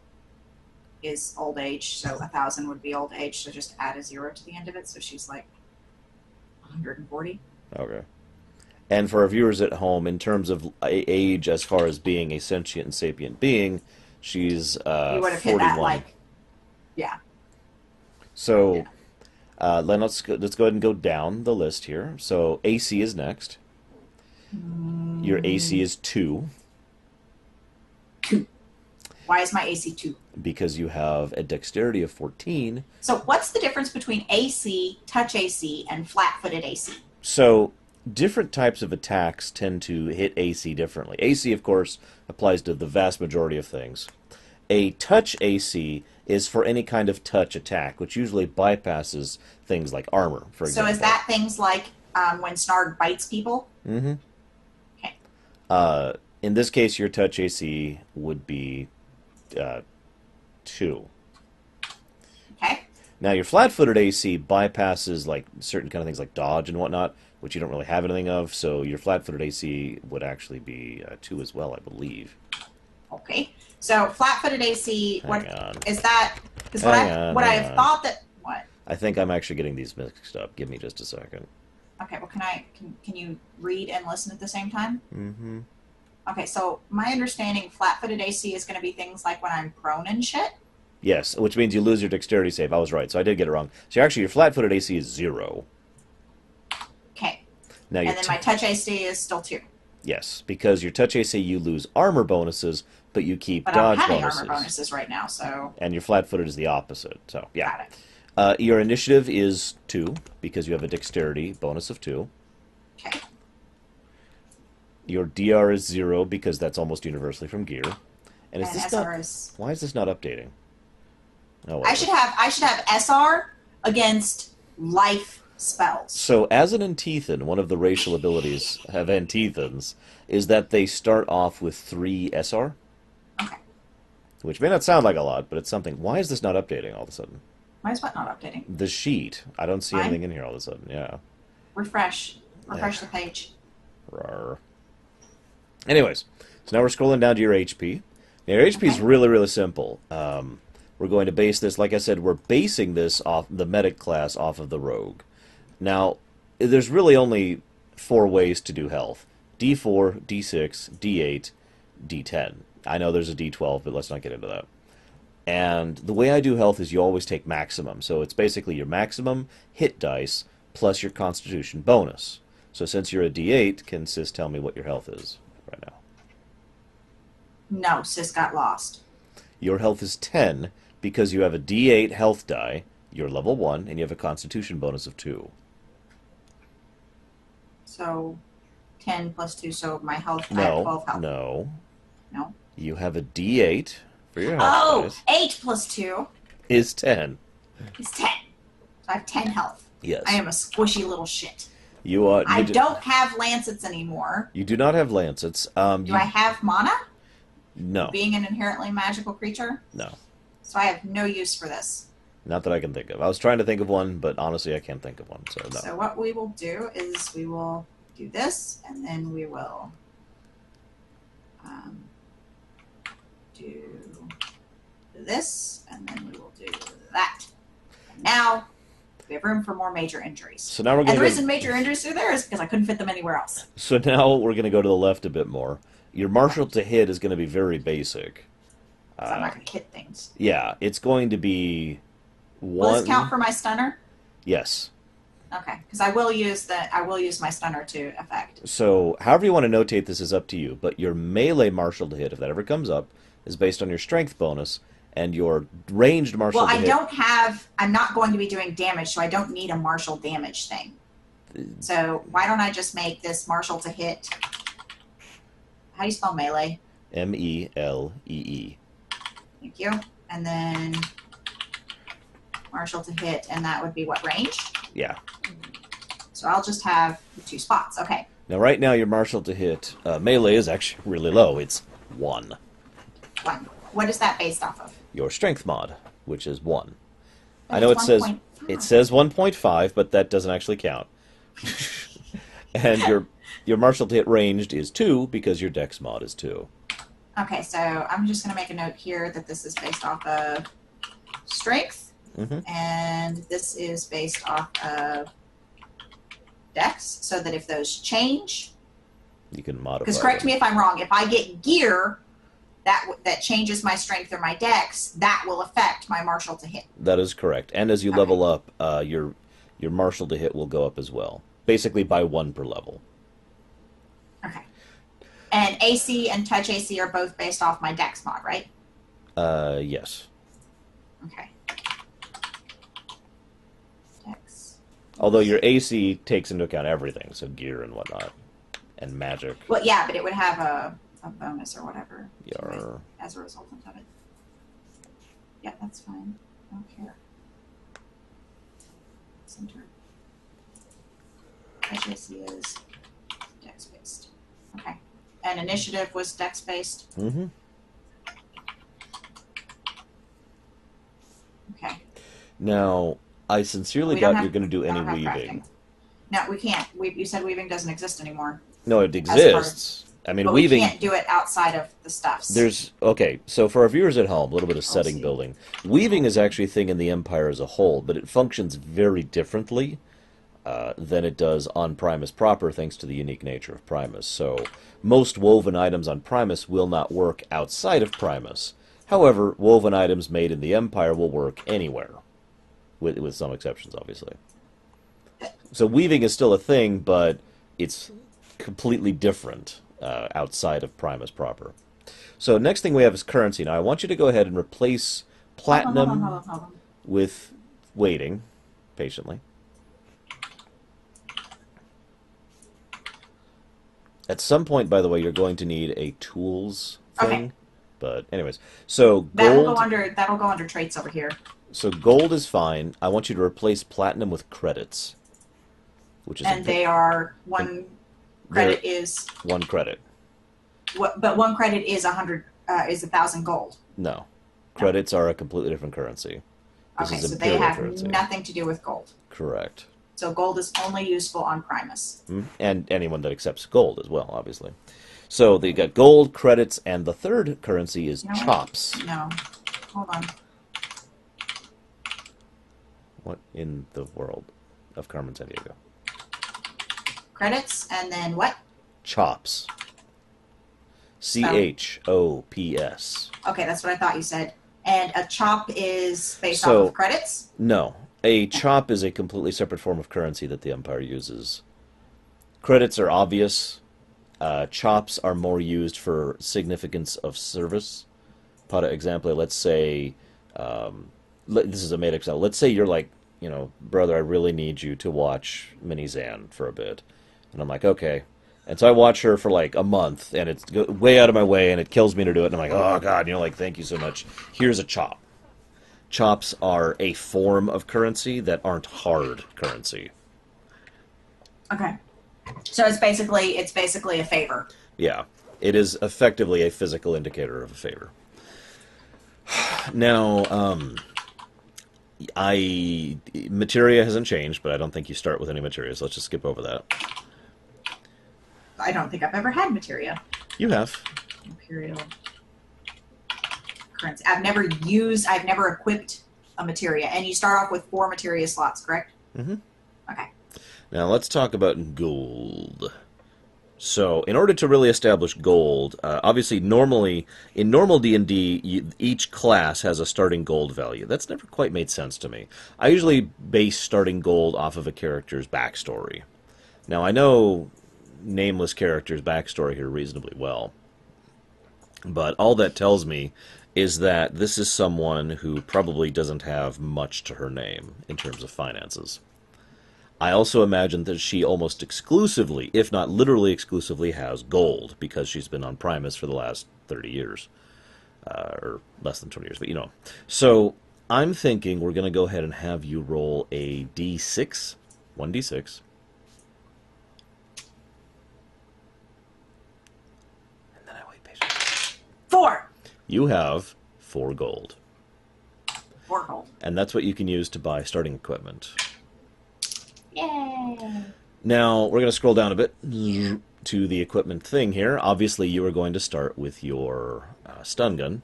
is old age, so 1,000 would be old age. So just add a 0 to the end of it. So she's like 140. Okay. And for our viewers at home, in terms of age, as far as being a sentient and sapient being, she's you would have 41. hit that like, yeah. So, let's go ahead and go down the list here. So AC is next. Your AC is 2. 2. Why is my AC 2? Because you have a dexterity of 14. So what's the difference between AC, touch AC, and flat-footed AC? So different types of attacks tend to hit AC differently. AC, of course, applies to the vast majority of things. A touch AC is for any kind of touch attack, which usually bypasses things like armor, for example. So is that things like when Snarg bites people? Mm-hmm. Okay. In this case, your touch AC would be 2. Okay. Now, your flat-footed AC bypasses like certain kind of things like dodge and whatnot, which you don't really have anything of, so your flat-footed AC would actually be 2 as well, I believe. Okay. So flat-footed AC, Hang on. Is that? Because what I have thought that what? I think I'm actually getting these mixed up. Give me just a second. Okay. Well, can you read and listen at the same time? Mm-hmm. Okay. So my understanding, flat-footed AC is going to be things like when I'm prone and shit. Yes, which means you lose your dexterity save. I was right, so I did get it wrong. So actually, your flat-footed AC is 0. Okay. Now and then my touch AC is still 2. Yes, because your touch AC, you lose armor bonuses, but you keep but dodge I'm having bonuses. armor bonuses right now, so. And your flat-footed is the opposite. So yeah. Got it. Your initiative is 2 because you have a dexterity bonus of 2. Okay. Your DR is 0 because that's almost universally from gear. And is And this SR not? is. Why is this not updating? Oh, I whatever. should have SR against life spells. So, as an Anthethan, one of the racial abilities of Anthethans is that they start off with 3 SR, Okay. which may not sound like a lot, but it's something. Why is this not updating all of a sudden? Why is what not updating? The sheet. I don't see Mine? anything in here all of a sudden. Yeah. Refresh. Eh, Refresh the page. rawr. Anyways, so now we're scrolling down to your HP. Now, your HP is Okay. really, really simple. We're going to base this, like I said, we're basing this off the medic class off of the rogue. Now, there's really only 4 ways to do health: D4, D6, D8, D10. I know there's a D12, but let's not get into that. And the way I do health is you always take maximum. So it's basically your maximum hit dice plus your constitution bonus. So since you're a D8, can Sis tell me what your health is right now? No, sis got lost. Your health is 10 because you have a D8 health die, you're level 1, and you have a constitution bonus of 2. So 10 plus 2, so my health, I have No, 12 health. no. No. You have a D8 for your health Oh, dice. 8 plus 2 Is 10. is 10. So I have 10 health. Yes. I am a squishy little shit. You are. I don't have lancets anymore. You do not have lancets. Do I have mana? No. Being an inherently magical creature? No. So I have no use for this. Not that I can think of. I was trying to think of one, but honestly, I can't think of one. So no. So what we will do is we will do this, and then we will do this, and then we will do that. And now we have room for more major injuries. So now we're And going the to. reason major injuries are there is because I couldn't fit them anywhere else. So now we're going to go to the left a bit more. Your martial to hit is going to be very basic. So I'm not going to hit things. Yeah, it's going to be Will one. this count for my stunner? Yes. Okay, because I will use my stunner to effect. So however you want to notate this is up to you. But your melee martial to hit, if that ever comes up, is based on your strength bonus, and your ranged martial Well, to I hit. don't have. I'm not going to be doing damage, so I don't need a martial damage thing. So why don't I just make this martial to hit? How do you spell melee? Melee. Thank you. And then martial to hit, and that would be what, range? Yeah. So I'll just have the 2 spots. Okay. Now, right now, your martial to hit melee is actually really low. It's 1. 1. What is that based off of? Your strength mod, which is 1. But I know it it's says 1.5. 1.5, but that doesn't actually count. And your martial to hit ranged is 2 because your dex mod is 2. Okay, so I'm just going to make a note here that this is based off of strength, and this is based off of dex, so that if those change, You can modify. because correct them. me if I'm wrong, if I get gear that changes my strength or my dex, that will affect my martial to hit. That is correct. And as you Okay. level up, your martial to hit will go up as well. Basically by 1 per level. Okay. And AC and touch AC are both based off my dex mod, right? Yes. Okay. Dex. Although your AC takes into account everything, so gear and whatnot, and magic. Well, yeah, but it would have a bonus or whatever to it Your as a resultant of it. Yeah, that's fine. I don't care. Center. Touch AC is dex based. Okay. And initiative was dex based. Mm-hmm. Okay. Now, I sincerely We don't doubt have- you're going to do we any don't have weaving. crafting. No, we can't. You said weaving doesn't exist anymore. No, it part of- exists. I mean, But weaving. we can't do it outside of the stuffs. Okay, so for our viewers at home, a little bit of setting see. building. Weaving is actually a thing in the Empire as a whole, but it functions very differently than it does on Primus proper, thanks to the unique nature of Primus. So most woven items on Primus will not work outside of Primus. However, woven items made in the Empire will work anywhere, with some exceptions, obviously. So weaving is still a thing, but it's completely different outside of Primus proper. So next thing we have is currency. Now I want you to go ahead and replace platinum Hold on. with waiting patiently. At some point, by the way, you're going to need a tools thing. Okay. But anyways, so That will go gold. under that'll go under traits over here. So gold is fine. I want you to replace platinum with credits, which is a And bit. they are And one they're credit is one credit. what, but one credit is 100 is 1,000 gold. No, No. credits are a completely different currency. This Okay, is so they imperial have currency. nothing to do with gold. Correct. So gold is only useful on Primus. And anyone that accepts gold as well, obviously. So they got gold, credits, and the third currency is You know what? chops. No. Hold on. What in the world of Carmen Sandiego? Credits and then what? Chops. CHOPS. Okay, that's what I thought you said. And a chop is based off So, of credits? no. A chop is a completely separate form of currency that the Empire uses. Credits are obvious. Chops are more used for significance of service. Para example, let's say, this is a made example. Let's say you're like, brother, I really need you to watch Minizan for a bit. And I'm like, okay. And so I watch her for like a month, and it's way out of my way, and it kills me to do it. And I'm like, oh, God, like, thank you so much. Here's a chop. Chops are a form of currency that aren't hard currency. Okay. So it's basically a favor. Yeah. It is effectively a physical indicator of a favor. Now, materia hasn't changed, but I don't think you start with any materia, so let's just skip over that. I don't think I've ever had materia. You have. Imperial currency. I've never equipped a materia. And you start off with 4 materia slots, correct? Mm-hmm. Okay. Now let's talk about gold. So, in order to really establish gold, obviously, normally in normal D&D, each class has a starting gold value. That's never quite made sense to me. I usually base starting gold off of a character's backstory. Now, I know nameless character's backstory here reasonably well, but all that tells me is that this is someone who probably doesn't have much to her name in terms of finances. I also imagine that she almost exclusively, if not literally exclusively, has gold because she's been on Primus for the last 30 years. Or less than 20 years, but So I'm thinking we're going to go ahead and have you roll a d6, 1d6. And then I wait patiently. 4. You have 4 gold. 4 gold. And that's what you can use to buy starting equipment. Yay! Now, we're going to scroll down a bit to the equipment thing here. Obviously, you are going to start with your stun gun.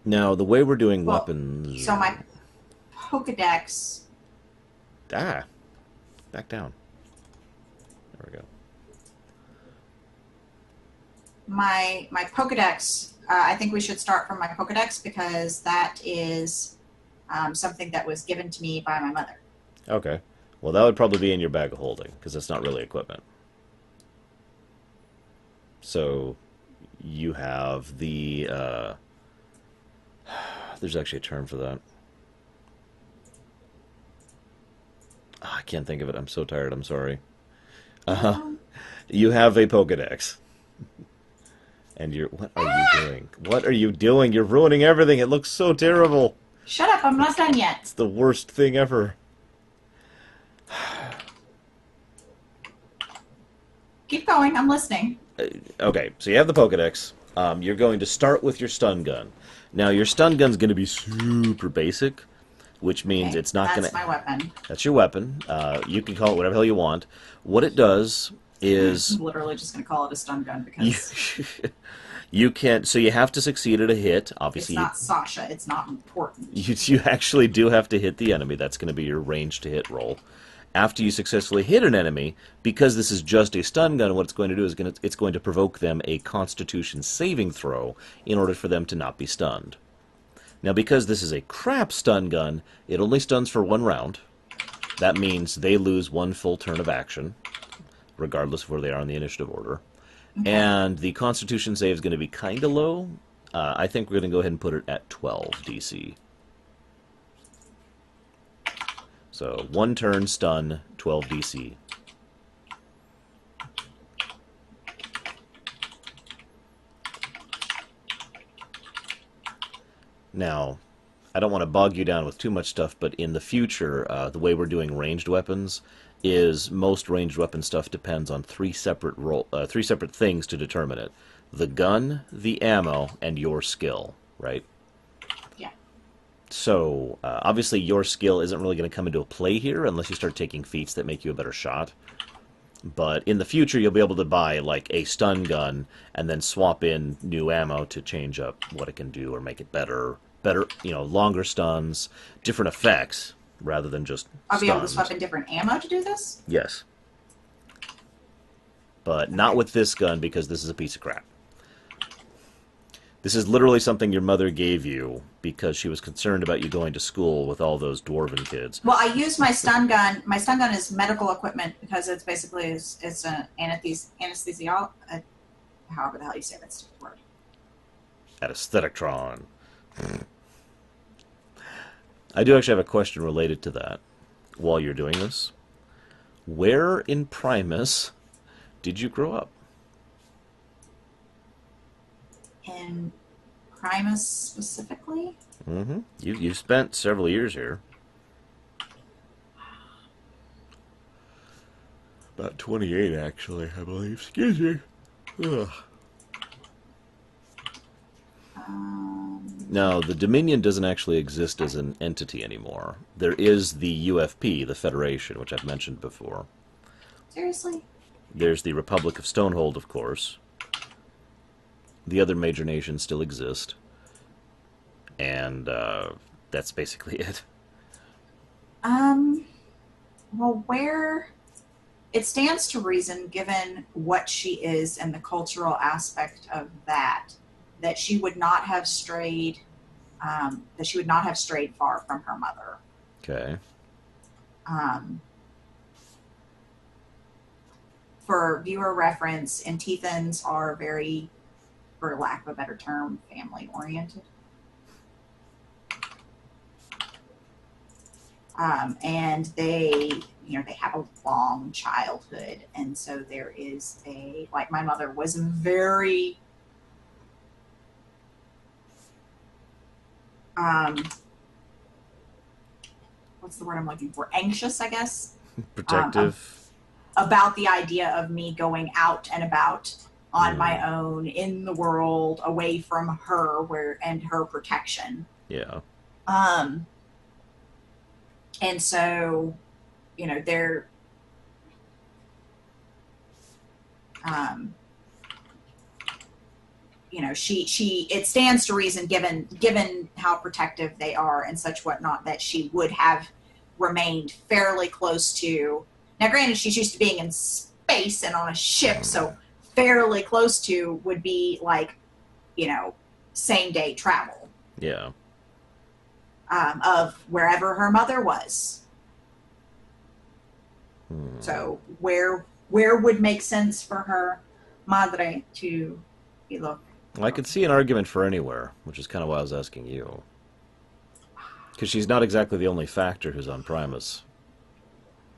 Now, the way we're doing weapons... So my Pokedex... back down. There we go. My Pokedex, I think we should start from my Pokedex because that is something that was given to me by my mother. Okay. Well, that would probably be in your bag of holding because it's not really equipment. So, you have the... there's actually a term for that. I can't think of it. I'm so tired. I'm sorry. You have a Pokedex. And what are you doing? What are you doing? You're ruining everything. It looks so terrible. Shut up, I'm not done yet. It's the worst thing ever. Keep going, I'm listening. Okay, so you have the Pokedex. You're going to start with your stun gun. Now, your stun gun's going to be super basic, which means it's not going to... That's my weapon. That's your weapon. You can call it whatever the hell you want. What it does is... I'm literally just going to call it a stun gun because... You can't... So you have to succeed at a hit. Obviously, it's not Sasha. It's not important. You actually do have to hit the enemy. That's going to be your range to hit roll. After you successfully hit an enemy, because this is just a stun gun, what it's going to do is it's going to provoke them a Constitution saving throw in order for them to not be stunned. Now, because this is a crap stun gun, it only stuns for 1 round. That means they lose 1 full turn of action, regardless of where they are in the initiative order. Okay. And the Constitution save is going to be kind of low. I think we're going to go ahead and put it at 12 DC. So 1 turn, stun, 12 DC. Now, I don't want to bog you down with too much stuff, but in the future, the way we're doing ranged weapons is most ranged weapon stuff depends on three separate things to determine it: the gun, the ammo, and your skill. Right? Yeah. So obviously, your skill isn't really going to come into play here unless you start taking feats that make you a better shot. But in the future, you'll be able to buy like a stun gun and then swap in new ammo to change up what it can do or make it better. Better, longer stuns, different effects rather than just I'll be able to swap stuns. in different ammo to do this? Yes, but not Okay. with this gun because this is a piece of crap. This is literally something your mother gave you because she was concerned about you going to school with all those dwarven kids. Well, I use my stun gun. My stun gun is medical equipment because it's basically it's an anesthesiol. However the hell you say that stupid word. Aesthetictron. I do actually have a question related to that while you're doing this. Where in Primus did you grow up? In Primus specifically, Mm-hmm. You've spent several years here. About 28, actually, I believe. Excuse me. Ugh. Now, the Dominion doesn't actually exist as an entity anymore. There is the UFP, the Federation, which I've mentioned before. seriously. There's the Republic of Stonehold, of course. The other major nations still exist. And that's basically it. Well, where it stands to reason, given what she is and the cultural aspect of that, that she would not have strayed, far from her mother. Okay. Um, for viewer reference, Antithans are very, for lack of a better term, family oriented. And they have a long childhood, and so there is like my mother was very what's the word I'm looking for? Anxious, I guess, um, Protective. about the idea of me going out and about on Mm, my own in the world, away from her, and her protection. yeah. Um, and so, they're um, she it stands to reason, given how protective they are and such whatnot, that she would have remained fairly close to. Now granted, she's used to being in space and on a ship, so fairly close to would be like, same day travel, Yeah. of wherever her mother was. Hmm. So where would make sense for her madre to be located? I could see an argument for anywhere, which is kind of why I was asking you. Because she's not exactly the only factor who's on Primus.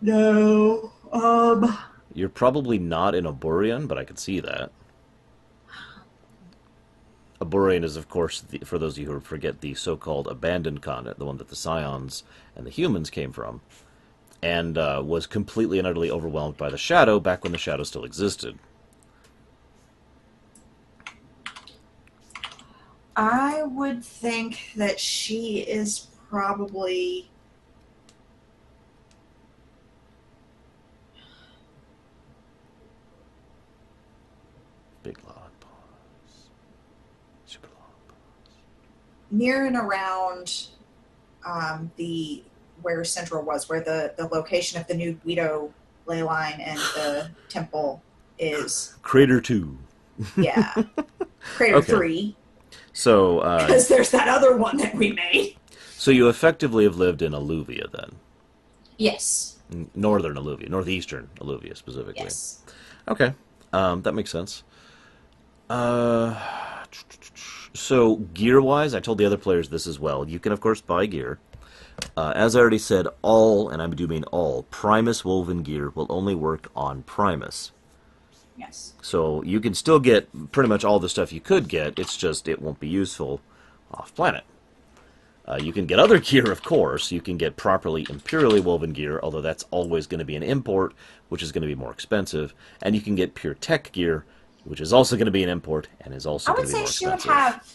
No. You're probably not in Oburian, but I could see that. Oburian is, of course, for those of you who forget, the so-called abandoned continent, the one that the Scions and the humans came from, and was completely and utterly overwhelmed by the Shadow back when the Shadow still existed. I would think that she is probably Big long pause. Super long pause. near and around the where Central was, where the location of the new Guido ley line and the temple is. Crater 2. Yeah, Crater Okay. 3, So, because there's that other one that we made. so you effectively have lived in Alluvia, then. Yes. Northern Alluvia. Northeastern Alluvia, specifically. Yes. Okay. That makes sense. So, gear-wise, I told the other players this as well. You can, of course, buy gear. As I already said, all, and I do mean all, Primus woven gear will only work on Primus. Yes. So you can still get pretty much all the stuff you could get, it's just it won't be useful off-planet. You can get other gear, of course. You can get properly imperially woven gear, although that's always going to be an import, which is going to be more expensive. And you can get pure tech gear, which is also going to be an import and is also I going would to be say more she would expensive. have.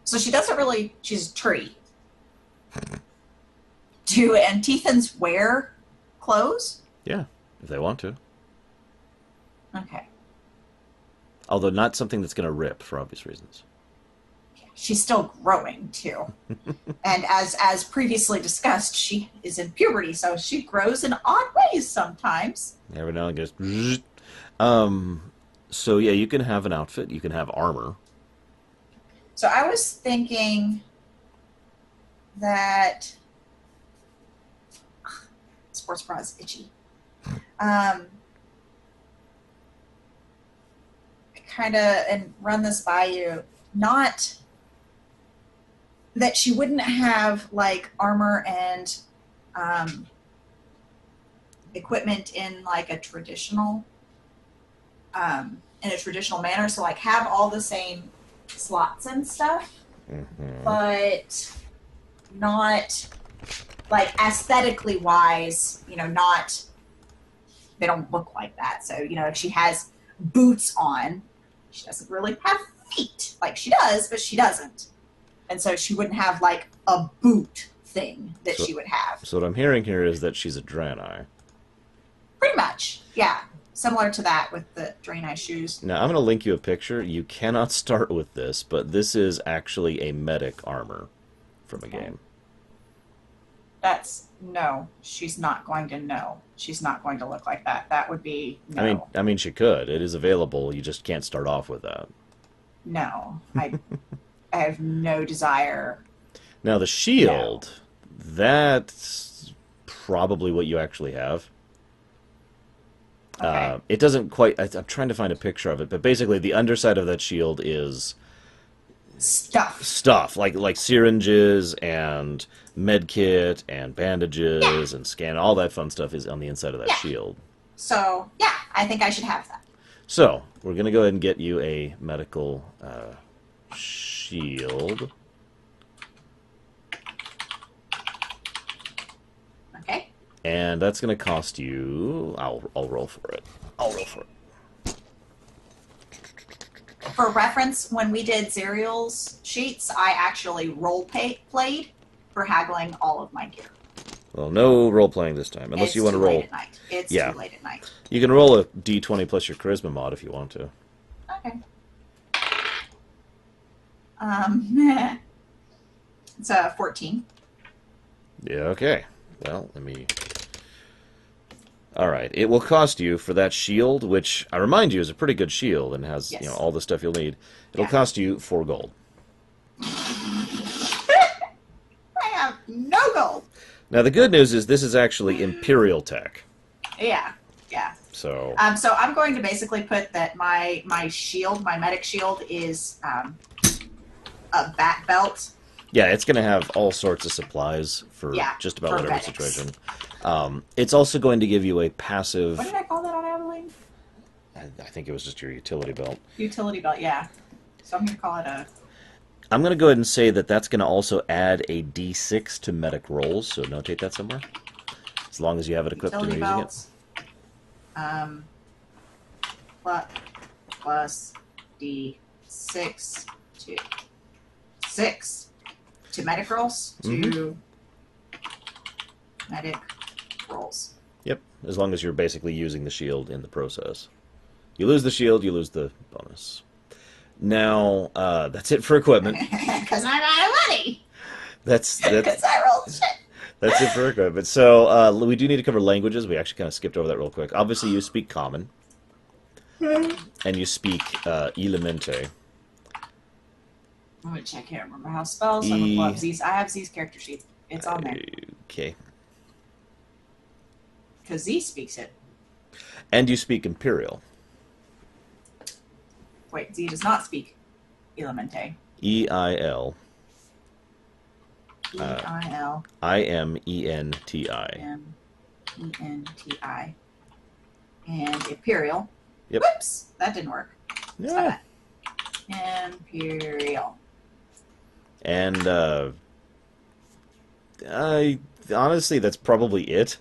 So she doesn't really. She's a tree. Do Antithans wear clothes? Yeah, if they want to. Okay. Although not something that's going to rip for obvious reasons. She's still growing too, and as previously discussed, she is in puberty, so she grows in odd ways sometimes. Every now and then it goes. So yeah, you can have an outfit. You can have armor. So I was thinking that sports bra is itchy. Kind of and run this by you. Not that she wouldn't have like armor and equipment in like a traditional manner. So like have all the same slots and stuff, but not like aesthetically wise, not they don't look like that. So, if she has boots on, she doesn't really have feet. Like she does, but she doesn't. And so she wouldn't have like a boot thing that she would have. So what I'm hearing here is that she's a Draenei. Pretty much, yeah. Similar to that with the Draenei shoes. Now, I'm going to link you a picture. You cannot start with this, but this is actually a medic armor from a game. No, she's not going to know. She's not going to look like that. That would be no. I mean, she could. It is available. You just can't start off with that. No, I have no desire. Now, the shield, that's probably what you actually have. Okay. It doesn't quite... I'm trying to find a picture of it, but basically the underside of that shield is... Stuff, like syringes and medkit and bandages and scan, all that fun stuff is on the inside of that shield. So, yeah, I think I should have that. So, we're going to go ahead and get you a medical shield. Okay. And that's going to cost you... I'll roll for it. I'll roll for it. For reference, when we did Zerial's sheets, I actually played for haggling all of my gear. Well, no role-playing this time, unless you want to roll... Late at night. It's too late at night. You can roll a d20 plus your charisma mod if you want to. Okay. It's a 14. Yeah, okay. Well, let me... Alright, it will cost you for that shield, which, I remind you, is a pretty good shield and has all the stuff you'll need. It'll cost you 4 gold. I have no gold. Now, the good news is this is actually Imperial tech. Yeah. So I'm going to basically put that my shield, my medic shield, is a bat belt. Yeah, it's going to have all sorts of supplies for just about whatever medics. situation. It's also going to give you a passive... What did I call that on Abilene? I think it was just your utility belt. Utility belt, yeah. So I'm going to call it a... I'm going to go ahead and say that that's going to also add a D6 to medic rolls, so notate that somewhere. As long as you have it equipped and utility using belts. Plus D6 to 6 to medic rolls to medic rolls. Yep, as long as you're basically using the shield in the process. You lose the shield, you lose the bonus. Now, that's it for equipment. Because I'm out of money. That's Because I rolled shit. That's it for equipment. So, we do need to cover languages. We actually kind of skipped over that real quick. Obviously, you speak Common. And you speak Elemente. I'm going to check here. Remember how spells? I'm gonna pull up Z's. I have Z's character sheet. It's on there. Okay. Because Z speaks it. And you speak Imperial. Wait, Z does not speak Elemente. E-I-L. E-I-L. I-M-E-N-T-I. M-E-N-T-I. And Imperial. Yep. Whoops! That didn't work. Yeah. Imperial. And I honestly, that's probably it.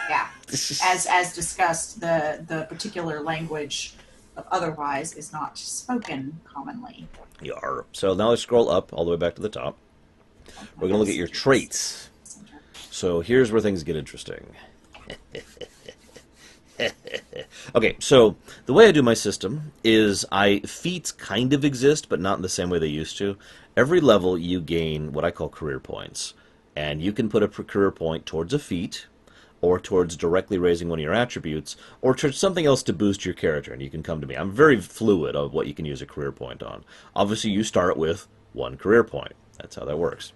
Yeah. As discussed, the particular language of otherwise is not spoken commonly. Yar. So now let's scroll up all the way back to the top. Oh, I We're going to gotta look at your center this. traits. Center. So here's where things get interesting. Okay, so the way I do my system is feats kind of exist, but not in the same way they used to. Every level you gain what I call career points, and you can put a career point towards a feat, or towards directly raising one of your attributes, or towards something else to boost your character, and you can come to me. I'm very fluid of what you can use a career point on. Obviously, you start with one career point. That's how that works.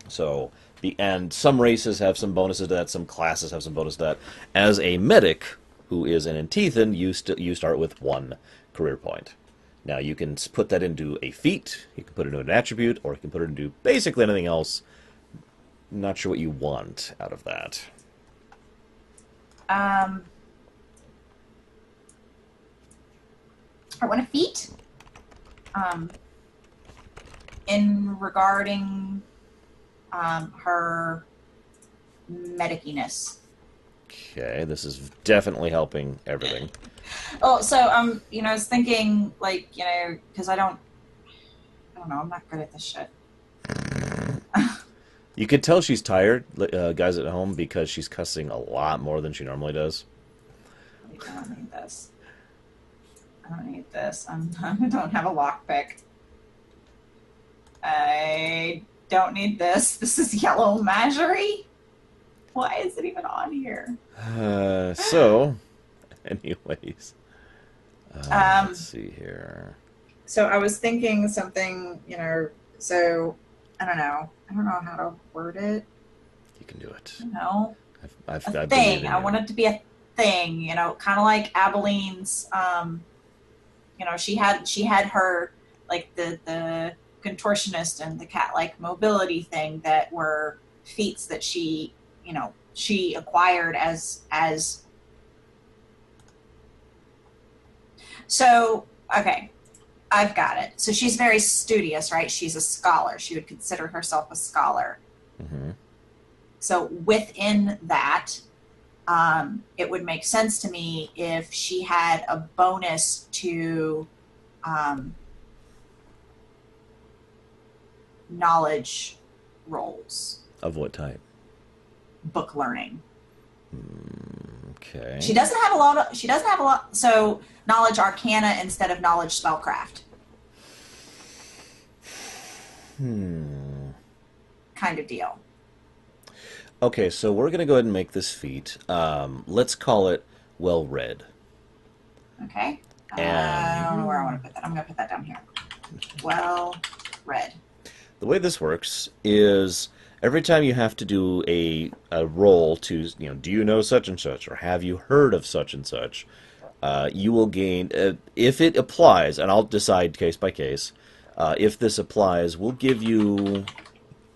So, and some races have some bonuses to that. Some classes have some bonus to that. As a medic, who is an Antithan, you start with one career point. Now you can put that into a feat, you can put it into an attribute, or you can put it into basically anything else. Not sure what you want out of that. I want a feat. In regarding her mediciness. Okay, this is definitely helping everything. Oh, so I was thinking, like, because I don't know, I'm not good at this shit. You could tell she's tired, guys at home, because she's cussing a lot more than she normally does. I don't need this. I don't need this. I don't have a lockpick. I don't need this. This is yellow magerie. Why is it even on here? Anyways, let's see here. So I was thinking something, so I don't know. I don't know how to word it. You can do it. A I thing. I want it to be a thing, kind of like Abeline's, she had her, like the contortionist and the cat-like mobility thing that were feats that she acquired as so okay, I've got it. So she's very studious, right? She's a scholar. She would consider herself a scholar. Mm-hmm. So within that, it would make sense to me if she had a bonus to knowledge rolls. Of what type? Book learning. Okay. She doesn't have a lot. So knowledge arcana instead of knowledge spellcraft. Kind of deal. Okay, so we're going to go ahead and make this feat. Let's call it well read. Okay. And I don't know where I want to put that. I'm going to put that down here. Well read. the way this works is every time you have to do a roll to, do you know such and such, or have you heard of such and such, you will gain, if it applies, and I'll decide case by case, if this applies, we'll give you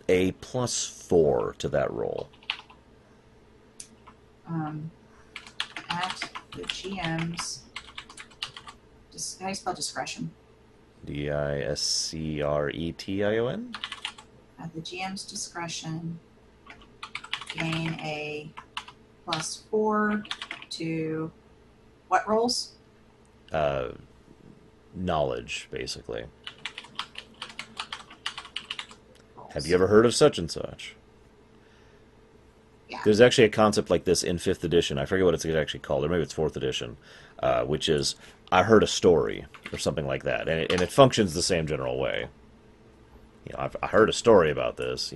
a +4 to that roll. At the GM's, how do you spell discretion? Discretion? At the GM's discretion, gain a +4 to what rolls? Knowledge, basically. Rolls. Have you ever heard of such and such? Yeah. There's actually a concept like this in 5th edition. I forget what it's actually called, or maybe it's 4th edition, which is, I heard a story, or something like that. And it functions the same general way. I heard a story about this,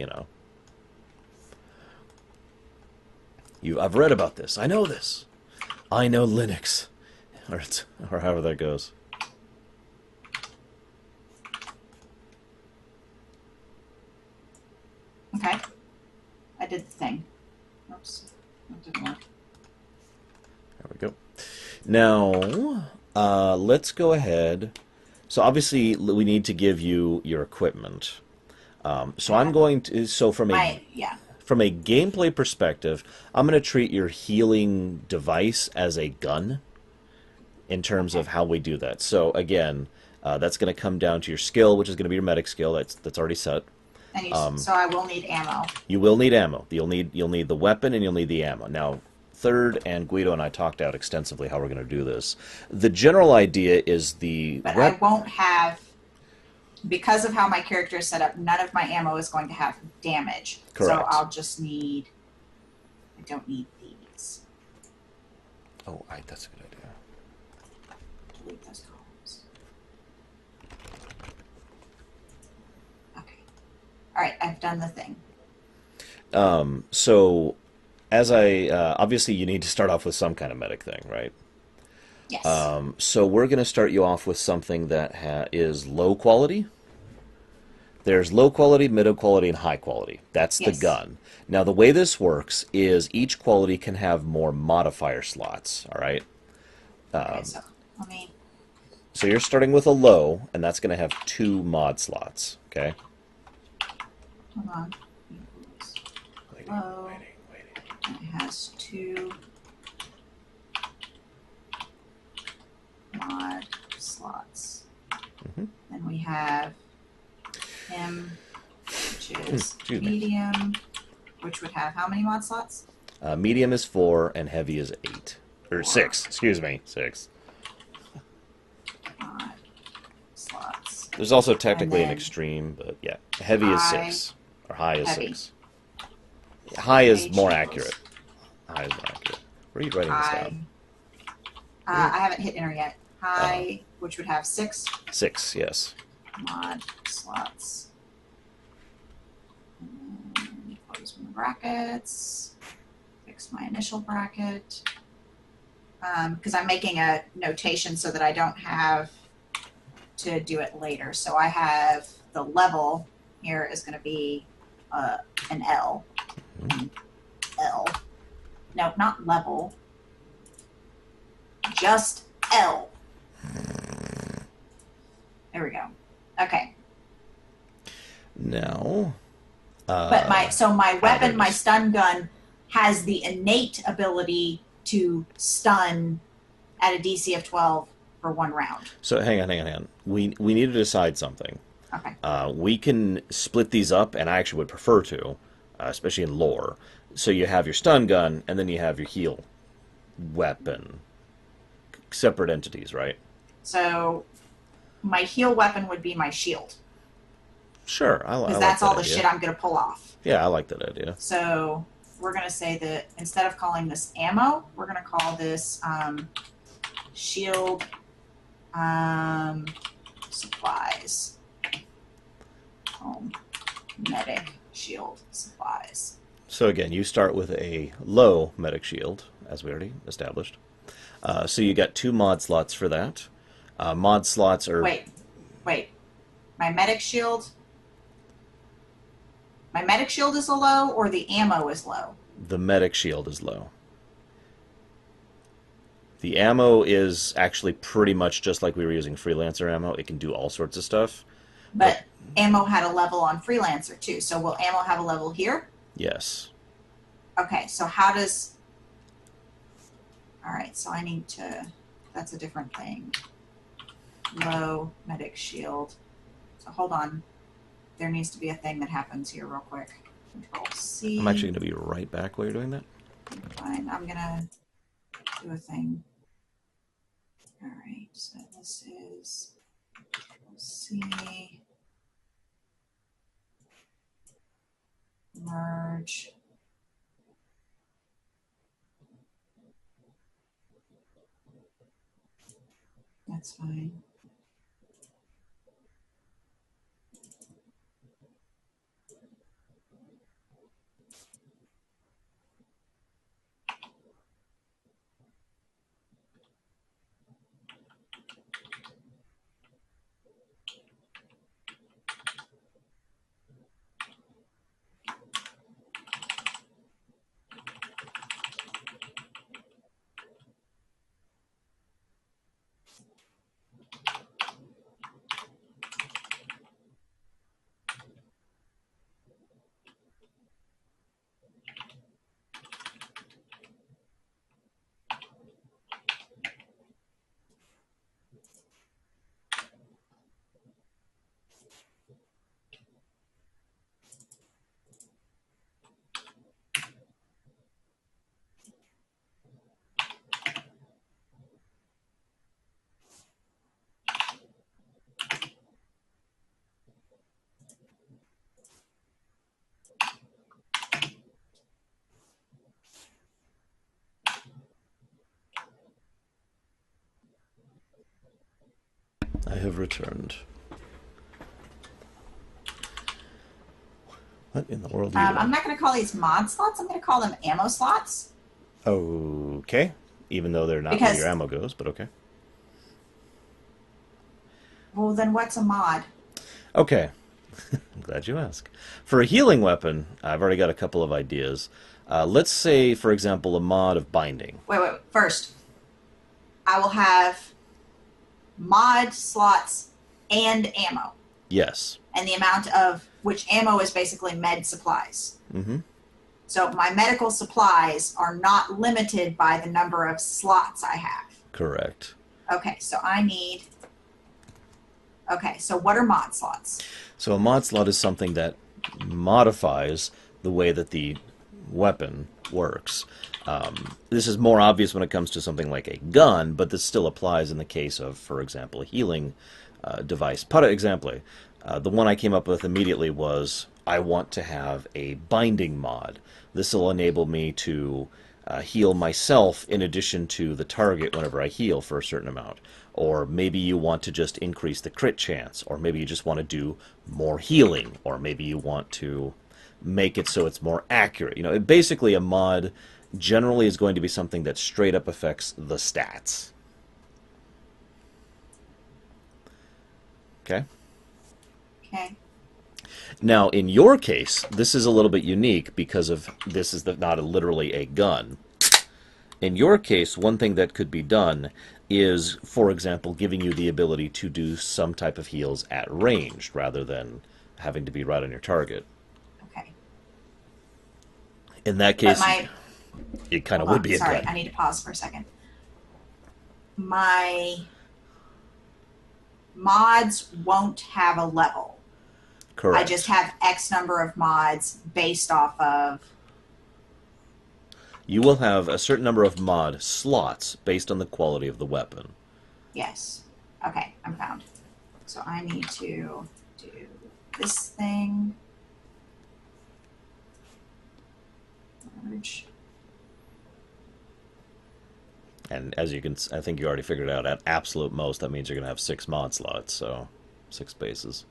I've read about this. I know this. I know Linux. Or however that goes. Okay. I did the thing. Oops. That didn't work. There we go. Now, let's go ahead. So obviously, we need to give you your equipment. So I'm going to. So from a gameplay perspective, I'm going to treat your healing device as a gun. in terms of Okay. how we do that. So again, that's going to come down to your skill, which is going to be your medic skill. That's already set. And so I will need ammo. You will need ammo. You'll need the weapon and you'll need the ammo. Now, Third and Guido and I talked out extensively how we're going to do this. The general idea is the But I won't have, because of how my character is set up, none of my ammo is going to have damage. So Correct. I'll just need, I don't need these. Oh, that's a good idea. Delete those columns. Okay. All right, I've done the thing. So, as obviously you need to start off with some kind of medic thing, right? Yes. So we're going to start you off with something that is low quality. There's low quality, middle quality, and high quality. That's the Yes. gun. Now, the way this works is each quality can have more modifier slots, all right? Okay, so let me, So you're starting with a low, and that's going to have 2 mod slots, okay? hold on. Waiting, Low. waiting. And it has 2 mod slots. Then we have him, which is Excuse me. medium, which would have how many mod slots? Medium is 4, and heavy is 8. Or 4 6, excuse me, 6. mod slots. There's also technically an then extreme, but yeah. Heavy is high, 6, or high is heavy. 6. High is H more equals accurate. High is more accurate. Where are you writing this high. down? I haven't hit enter yet. High, which would have 6 6, yes. mod slots. And close my brackets. Fix my initial bracket. Because I'm making a notation so that I don't have to do it later. So I have the level here is going to be an L. L. No, not level. Just L. There we go. Okay. Now, But my there weapon, it my is. stun gun, has the innate ability to stun at a DC of 12 for 1 round. So hang on. We need to decide something. Okay. We can split these up, and I actually would prefer to, especially in lore. So you have your stun gun, and then you have your heal weapon. Separate entities, right? So my heal weapon would be my shield. Sure, I Because like that's that all the idea. shit I'm going to pull off. Yeah, I like that idea. So we're going to say that instead of calling this ammo, we're going to call this shield supplies. Medic shield supplies. So again, you start with a low medic shield, as we already established. So you got 2 mod slots for that. Mod slots are Wait. My medic shield. My medic shield is a low, or the ammo is low. the medic shield is low. The ammo is actually pretty much just like we were using freelancer ammo. It can do all sorts of stuff. But ammo had a level on freelancer too. So will ammo have a level here? Yes. Okay, so how does... All right, so I need to... That's a different thing. Low medic shield. So hold on. There needs to be a thing that happens here real quick. Control C. I'm actually going to be right back while you're doing that. Fine, I'm gonna do a thing. All right, so this is Control C. Merge. That's fine. I have returned. What in the world are you doing? I'm not going to call these mod slots. I'm going to call them ammo slots. Okay. Even though they're not where your Because, ammo goes, but okay. well, then what's a mod? Okay. I'm glad you asked. For a healing weapon, I've already got a couple of ideas. Let's say, for example, a mod of binding. Wait. First, I will have mod slots and ammo. Yes. And the amount of which ammo is basically med supplies. Mm-hmm. So my medical supplies are not limited by the number of slots I have. Correct. Okay, so I need... Okay, so what are mod slots? So a mod slot is something that modifies the way that the weapon works. This is more obvious when it comes to something like a gun, but this still applies in the case of, for example, a healing device. Para example, the one I came up with immediately was, I want to have a binding mod. This will enable me to heal myself in addition to the target whenever I heal for a certain amount. Or maybe you want to just increase the crit chance, or maybe you just want to do more healing, or maybe you want to make it so it's more accurate. You know, basically a mod generally is going to be something that straight up affects the stats. Okay? Okay. Now, in your case, this is a little bit unique because of this is not literally a gun. In your case, one thing that could be done is, for example, giving you the ability to do some type of heals at range rather than having to be right on your target. Okay. In that case, But it kind of would be a sorry, gun. I need to pause for a second. My mods won't have a level. Correct. I just have X number of mods based off of... You will have a certain number of mod slots based on the quality of the weapon. Yes. Okay, I'm found. So I need to do this thing. Verge. And as you can, I think you already figured it out, at absolute most, that means you're going to have 6 mod slots, so 6 spaces.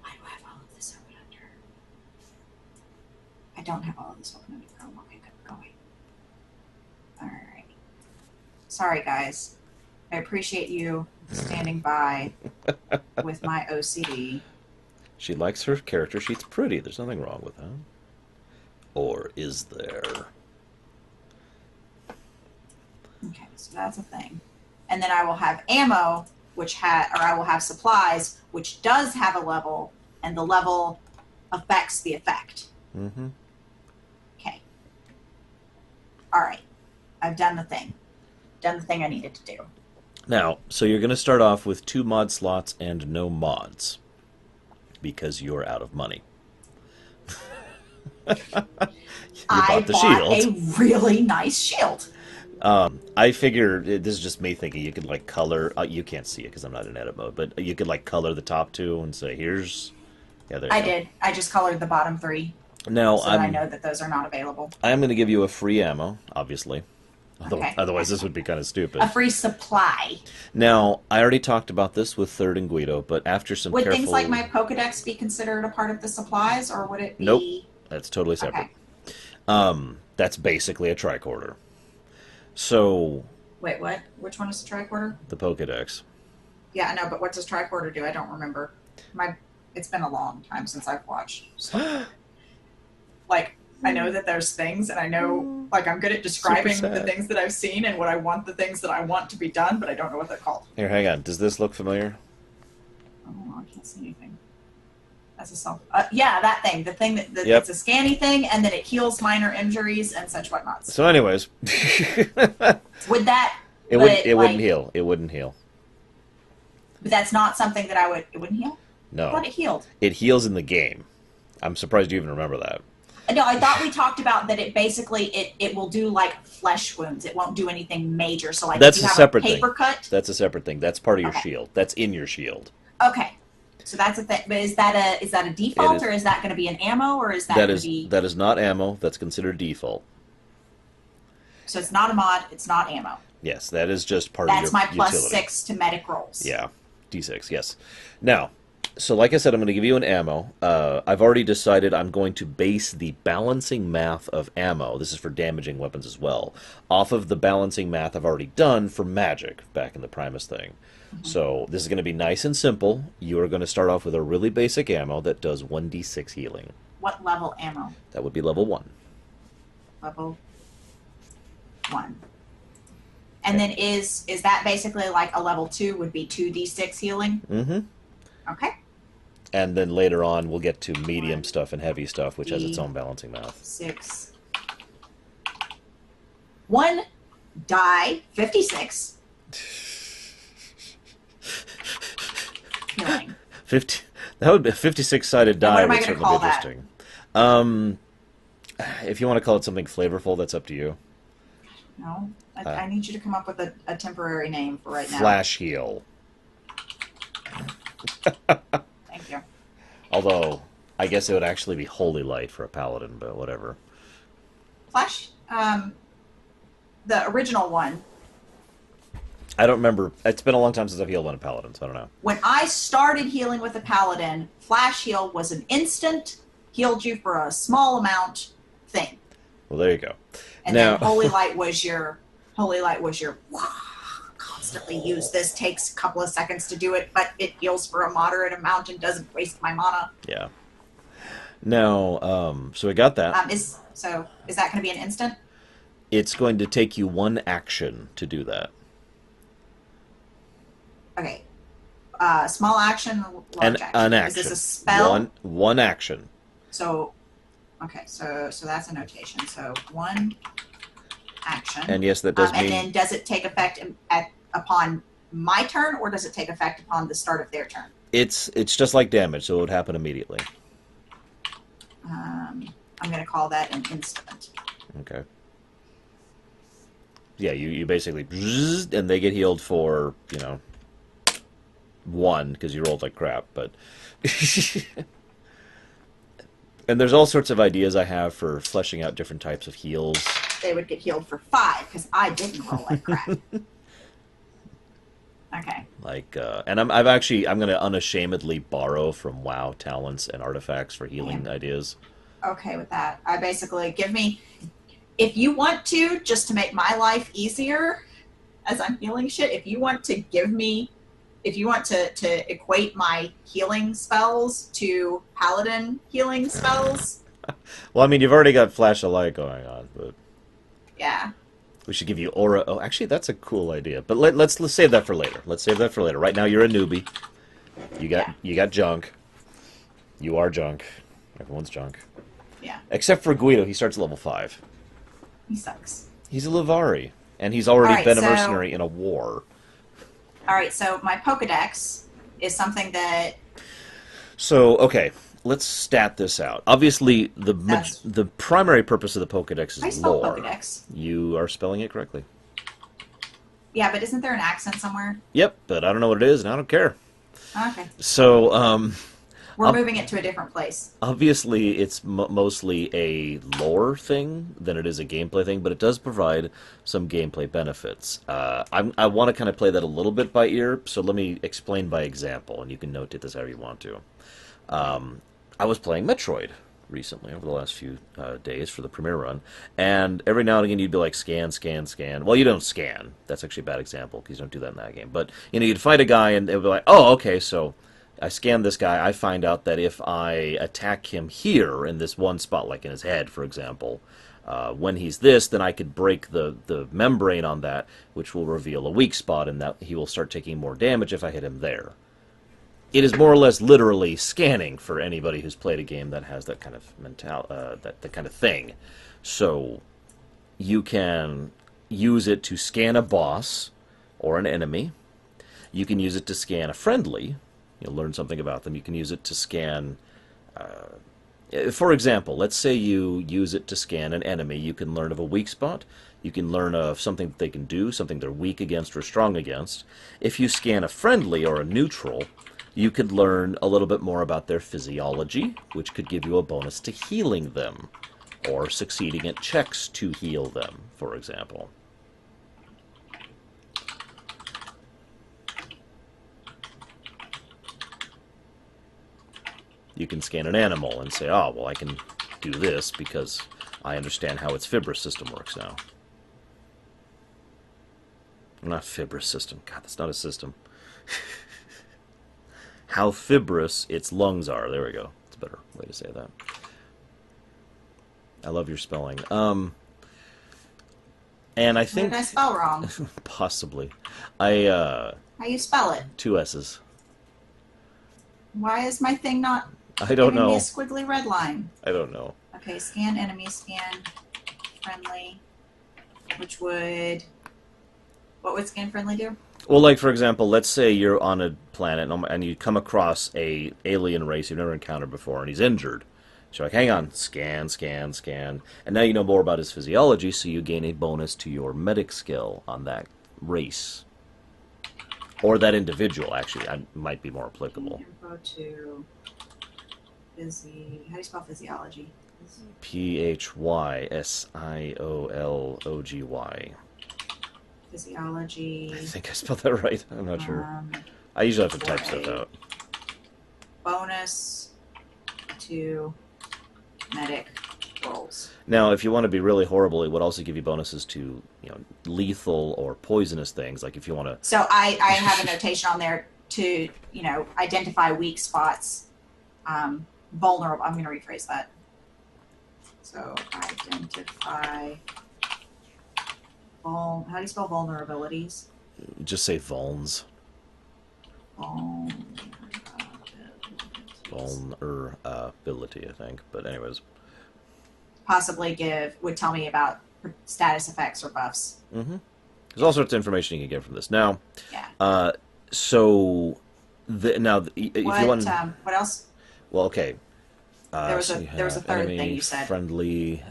Why do I have all of this open under? I don't have all of this open under Prologue. Okay, good. Go away. Alright. Sorry, guys. I appreciate you standing by with my OCD. She likes her character sheets pretty. There's nothing wrong with that. Or is there? Okay, so that's a thing. And then I will have ammo, or I will have supplies, which does have a level, and the level affects the effect. Mm-hmm. Okay. All right. I've done the thing. Done the thing I needed to do. Now, so you're going to start off with 2 mod slots and no mods. Because you're out of money. I bought the bought shield. a really nice shield. I figure, this is just me thinking, you could like color, you can't see it because I'm not in edit mode, but you could like color the top 2 and say, here's, yeah, there you I go. did. I just colored the bottom 3 Now, so that I know that those are not available. I'm going to give you a free ammo, obviously. Okay. Otherwise, this would be kind of stupid. A free supply. Now, I already talked about this with Third and Guido, but after some Would careful... things like my Pokedex be considered a part of the supplies, or would it be... Nope. That's totally separate. Okay. That's basically a tricorder. So... Wait, what? Which one is the tricorder? The Pokedex. Yeah, I know, but what does tricorder do? I don't remember. It's been a long time since I've watched. So, like, I know that there's things, and I know, like, I'm good at describing the things that I've seen and what I want, the things that I want to be done, but I don't know what they're called. Here, hang on. Does this look familiar? Oh, I can't see anything. That's a self... yeah, that thing. The thing that Yep. it's a scanny thing, and then it heals minor injuries and such whatnots. So anyways... Would that... It wouldn't heal. It wouldn't heal. But that's not something that I would... It wouldn't heal? No. I thought it healed. It heals in the game. I'm surprised you even remember that. No, I thought we talked about that it basically, it will do, like, flesh wounds. It won't do anything major. So, like, That's if you a have separate a paper thing. cut... That's a separate thing. That's part of your Okay. shield. That's in your shield. Okay. So that's a thing. But is that a default, or is that going to be an ammo, or is that going to be... That is not ammo. That's considered default. So it's not a mod. It's not ammo. Yes, that is just part of That's your my plus utility. 6 to medic rolls. Yeah, D6, yes. Now, so like I said, I'm going to give you an ammo. I've already decided I'm going to base the balancing math of ammo, this is for damaging weapons as well, off of the balancing math I've already done for magic back in the Primus thing. Mm-hmm. So this is going to be nice and simple. You are going to start off with a really basic ammo that does 1d6 healing. What level ammo? That would be level 1. Level 1. And then is that basically like a level 2 would be 2d6 healing? Mm-hmm. Okay. And then later on, we'll get to medium 1, stuff and heavy stuff, which has its own balancing math. 6. 1 die, 56. Healing. 50. That would be a 56-sided die. What am I would gonna certainly call be interesting. If you want to call it something flavorful, that's up to you. No, I need you to come up with a temporary name for right now. Flash heal. Thank you. Although, I guess it would actually be holy light for a paladin, but whatever. Flash, the original one. I don't remember. It's been a long time since I've healed on a paladin, so I don't know. When I started healing with a paladin, Flash heal was an instant, healed you for a small amount thing. Well, there you go. And now, then Holy Light was your constantly use this, takes a couple of seconds to do it, but it heals for a moderate amount and doesn't waste my mana. Yeah. Now, so we got that. Is that going to be an instant? It's going to take you 1 action to do that. Okay. Small action, large action. An action. Is this a spell? One action. So, okay, so that's a notation. So 1 action. And yes, that does mean... And then does it take effect upon my turn, or does it take effect upon the start of their turn? It's just like damage, so it would happen immediately. I'm going to call that an instant. Okay. Yeah, you basically... And they get healed for, 1, because you rolled like crap, but... And there's all sorts of ideas I have for fleshing out different types of heals. They would get healed for 5, because I didn't roll like crap. Okay. Like, and I'm going to unashamedly borrow from WoW talents and artifacts for healing ideas. Okay with that. I basically, give me... If you want to, just to make my life easier as I'm healing shit, if you want to equate my healing spells to paladin healing spells. Well, I mean, you've already got Flash of Light going on, but... Yeah. We should give you Aura... Oh, actually, that's a cool idea. But let's save that for later. Let's save that for later. Right now, you're a newbie. You got junk. You are junk. Everyone's junk. Yeah. Except for Guido. He starts at level 5. He sucks. He's a Lavari. And he's already been a mercenary in a war. All right, so my Pokedex is something that... So, okay, let's stat this out. Obviously, the primary purpose of the Pokedex is lore. Pokedex. You are spelling it correctly. Yeah, but isn't there an accent somewhere? Yep, but I don't know what it is, and I don't care. Okay. So, we're moving it to a different place. Obviously, it's mostly a lore thing than it is a gameplay thing, but it does provide some gameplay benefits. I want to kind of play that a little bit by ear, so let me explain by example, and you can notate this however you want to. I was playing Metroid recently, over the last few days for the premiere run, and every now and again you'd be like, scan, scan, scan. Well, you don't scan. That's actually a bad example, because you don't do that in that game. But, you'd fight a guy, and it would be like, oh, okay, so... I scan this guy, I find out that if I attack him here, in this one spot, like in his head, for example, when he's this, then I could break the membrane on that, which will reveal a weak spot, and that he will start taking more damage if I hit him there. It is more or less literally scanning for anybody who's played a game that has that kind of that kind of thing. So, you can use it to scan a boss, or an enemy. You can use it to scan a friendly. You'll learn something about them. You can use it to scan... for example, let's say you use it to scan an enemy. You can learn of a weak spot. You can learn of something that they can do, something they're weak against or strong against. If you scan a friendly or a neutral, you could learn a little bit more about their physiology, which could give you a bonus to healing them. or succeeding at checks to heal them, for example. You can scan an animal and say, oh, well, I can do this because I understand how its fibrous system works now. Not fibrous system. God, that's not a system. How fibrous its lungs are. There we go. It's a better way to say that. I love your spelling. And I think... What did I spell wrong? Possibly. How you spell it? 2 S's. Why is my thing not I don't giving me know. a squiggly red line? I don't know. Okay, scan enemy, scan friendly, which would... What would scan friendly do? Well, like, for example, let's say you're on a planet and you come across a alien race you've never encountered before, and he's injured. So you're like, hang on, scan, scan, scan. And now you know more about his physiology, so you gain a bonus to your medic skill on that race. Or that individual, actually. That might be more applicable. Info to physi... How do you spell physiology? P-H-Y-S-I-O-L-O-G-Y. Physiology. I think I spelled that right. I'm not sure. I usually have to type stuff out. Bonus to medic rolls. Now, if you want to be really horrible, it would also give you bonuses to, lethal or poisonous things. Like if you want to... So I have a notation on there to, identify weak spots. Vulnerable. I'm going to rephrase that. So identify... How do you spell vulnerabilities? Just say vulns. Vulnerability, I think. But anyways. Possibly would tell me about status effects or buffs. Mm-hmm. There's all sorts of information you can get from this. Now, yeah. If you want... what else? Well, okay. There was a third enemy, thing you said. Friendly.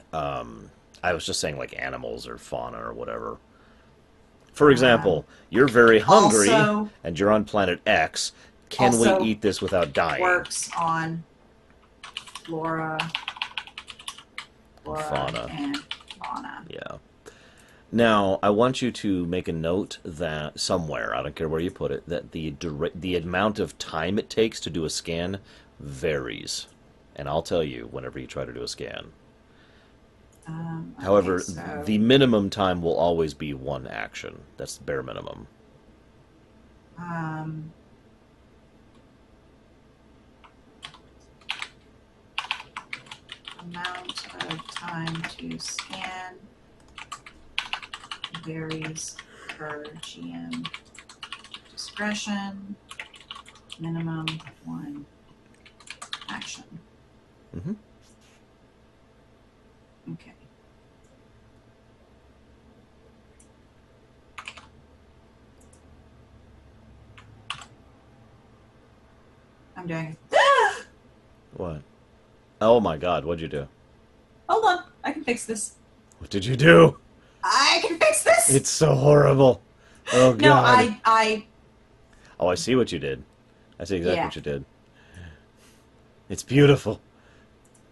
I was just saying like animals or fauna or whatever. For example, you're very hungry and you're on planet X. Can we eat this without dying? Works on flora fauna. And fauna. Yeah. Now, I want you to make a note that somewhere, I don't care where you put it, that the amount of time it takes to do a scan varies. And I'll tell you whenever you try to do a scan. However, the minimum time will always be 1 action. That's the bare minimum. Amount of time to scan varies per GM discretion. Minimum 1 action. Mm-hmm. Okay. I'm doing it. What? Oh my god, what'd you do? Hold on, I can fix this. What did you do? I can fix this! It's so horrible. Oh god. No, Oh, I see what you did. I see exactly what you did. It's beautiful.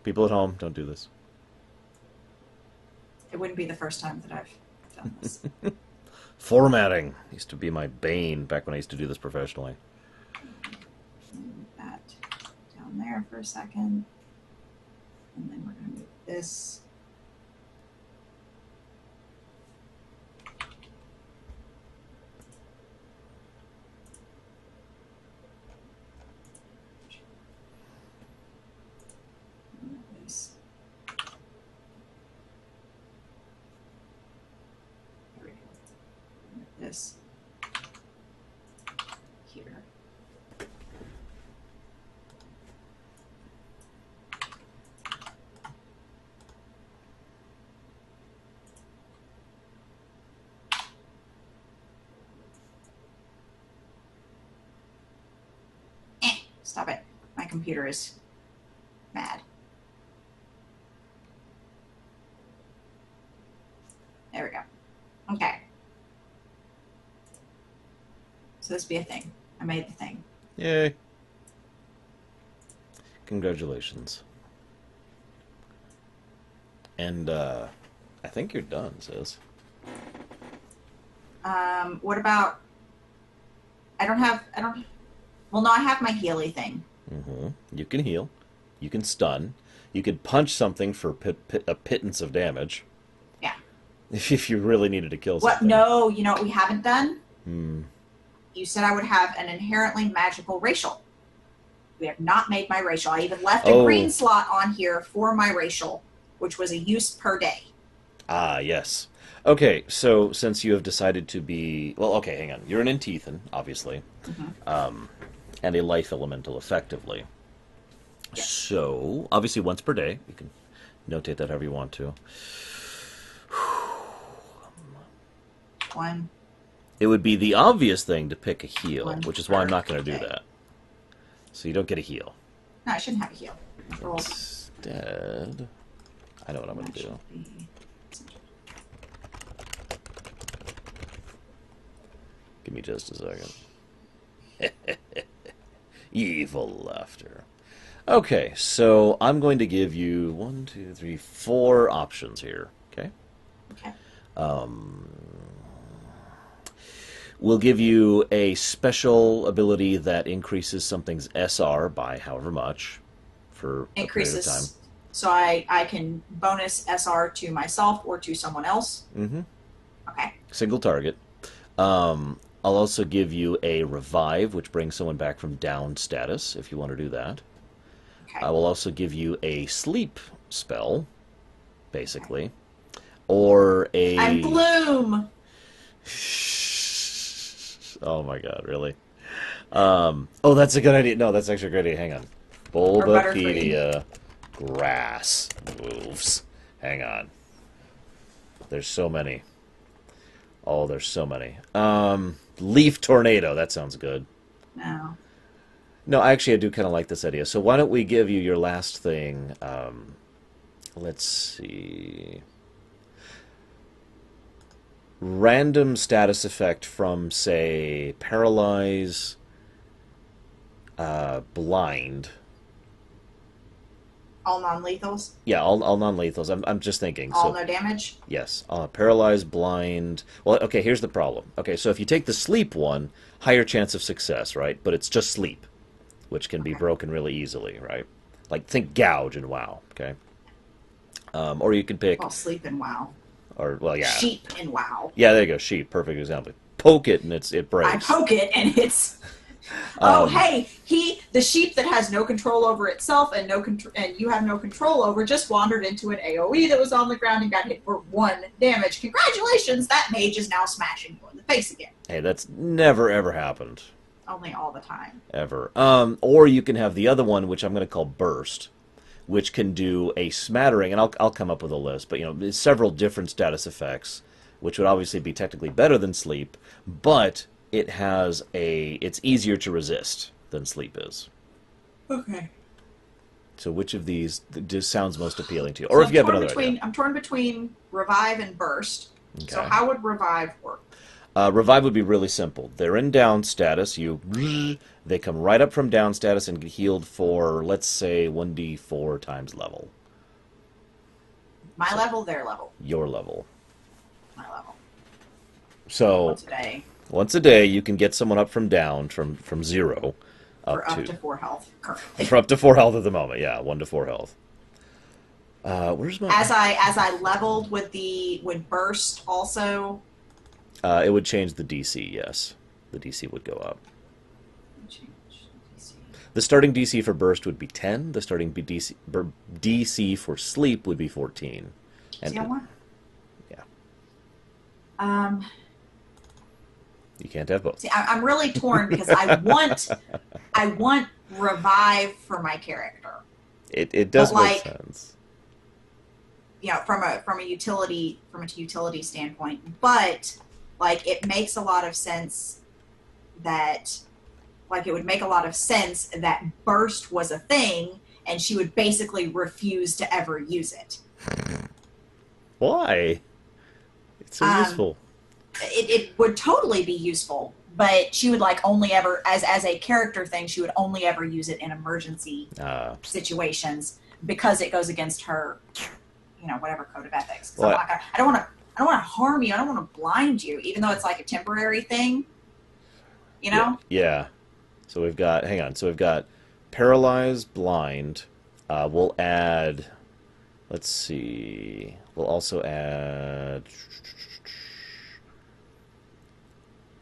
People at home, don't do this. It wouldn't be the first time that I've done this. Formatting used to be my bane back when I used to do this professionally. Move that down there for a second. And then we're going to move this. This here. Stop it. My computer is mad. There we go. Okay. So this be a thing. I made the thing. Yay. Congratulations. And I think you're done, sis. What about? I don't have. Well, no, I have my Healy thing. You can heal. You can stun. You could punch something for a pittance of damage. Yeah. If you really needed to kill What? something. No, you know what we haven't done? Hmm. You said I would have an inherently magical racial. We have not made my racial. I even left a green slot on here for my racial, which was a use per day. Ah, yes. Okay, so since you have decided to be... Well, okay, hang on. You're an Intithan, obviously. And a life elemental, effectively. Yes. So, obviously once per day. You can notate that however you want to. One. It would be the obvious thing to pick a heal, One which is why I'm not per going to do day. that. So you don't get a heal. No, I shouldn't have a heal. Roll. Instead... I know what I'm going to do. Give me just a second. Evil laughter. Okay, so I'm going to give you 1, 2, 3, 4 options here. Okay? Okay. We'll give you a special ability that increases something's SR by however much for a period of time. Increases. So I can bonus SR to myself or to someone else. Mm-hmm. Okay. Single target. I'll also give you a revive, which brings someone back from down status, if you want to do that. Okay. I will also give you a sleep spell, basically. Okay. Or a... I'm Bloom! Oh my god, really? Oh, that's a good idea. No, that's actually a great idea. Hang on. Bulbapedia. Grass moves. Hang on. There's so many. Oh, there's so many. Leaf Tornado. That sounds good. No. No, actually, I do kind of like this idea. So why don't we give you your last thing? Let's see. Random status effect from, say, Paralyze, Blind. All non-lethals? Yeah, all non-lethals. I'm just thinking. All no damage? Yes. Paralyze, Blind. Well, okay, here's the problem. Okay, so if you take the Sleep one, higher chance of success, right? But it's just Sleep, which can be broken really easily, right? Like, think Gouge in WoW, okay? Or you can pick... Well, Sleep and WoW. Or, well, yeah. Sheep in WoW. Yeah, there you go. Sheep. Perfect example. Poke it and it breaks. I poke it and it's... hey, the sheep that has no control over itself and and you have no control over just wandered into an AoE that was on the ground and got hit for 1 damage. Congratulations, that mage is now smashing you in the face again. Hey, that's never ever happened. Only all the time. Ever. Or you can have the other one, which I'm going to call Burst, which can do a smattering, and I'll come up with a list, but there's several different status effects, which would obviously be technically better than Sleep, but it's easier to resist than Sleep is. Okay. So which of these just sounds most appealing to you? Or if you have another idea. I'm torn between Revive and Burst. Okay. So how would Revive work? Revive would be really simple. They're in down status. They come right up from down status and get healed for, let's say, 1d4 times level. My level, their level. Your level. My level. So once a day. Once a day, you can get someone up from down, from 0 up to 4 health currently. For up to 4 health at the moment, yeah, 1 to 4 health. Where's my... As I leveled with Burst also... it would change the DC, yes. The DC would go up. The starting DC for Burst would be 10. The starting DC for Sleep would be 14. And yeah. You can't have both. See, I'm really torn because I want Revive for my character. It does make sense. From a utility standpoint, but it makes a lot of sense that it would make a lot of sense that Burst was a thing and she would basically refuse to ever use it. Why? It's so useful. It would totally be useful, but she would only ever, as a character thing, she would only ever use it in emergency situations because it goes against her whatever code of ethics. Because Well, I don't want to harm you. I don't want to blind you, even though it's like a temporary thing. You yeah, know. yeah. So we've got, hang on. So we've got paralyzed, blind. We'll add, let's see. We'll also add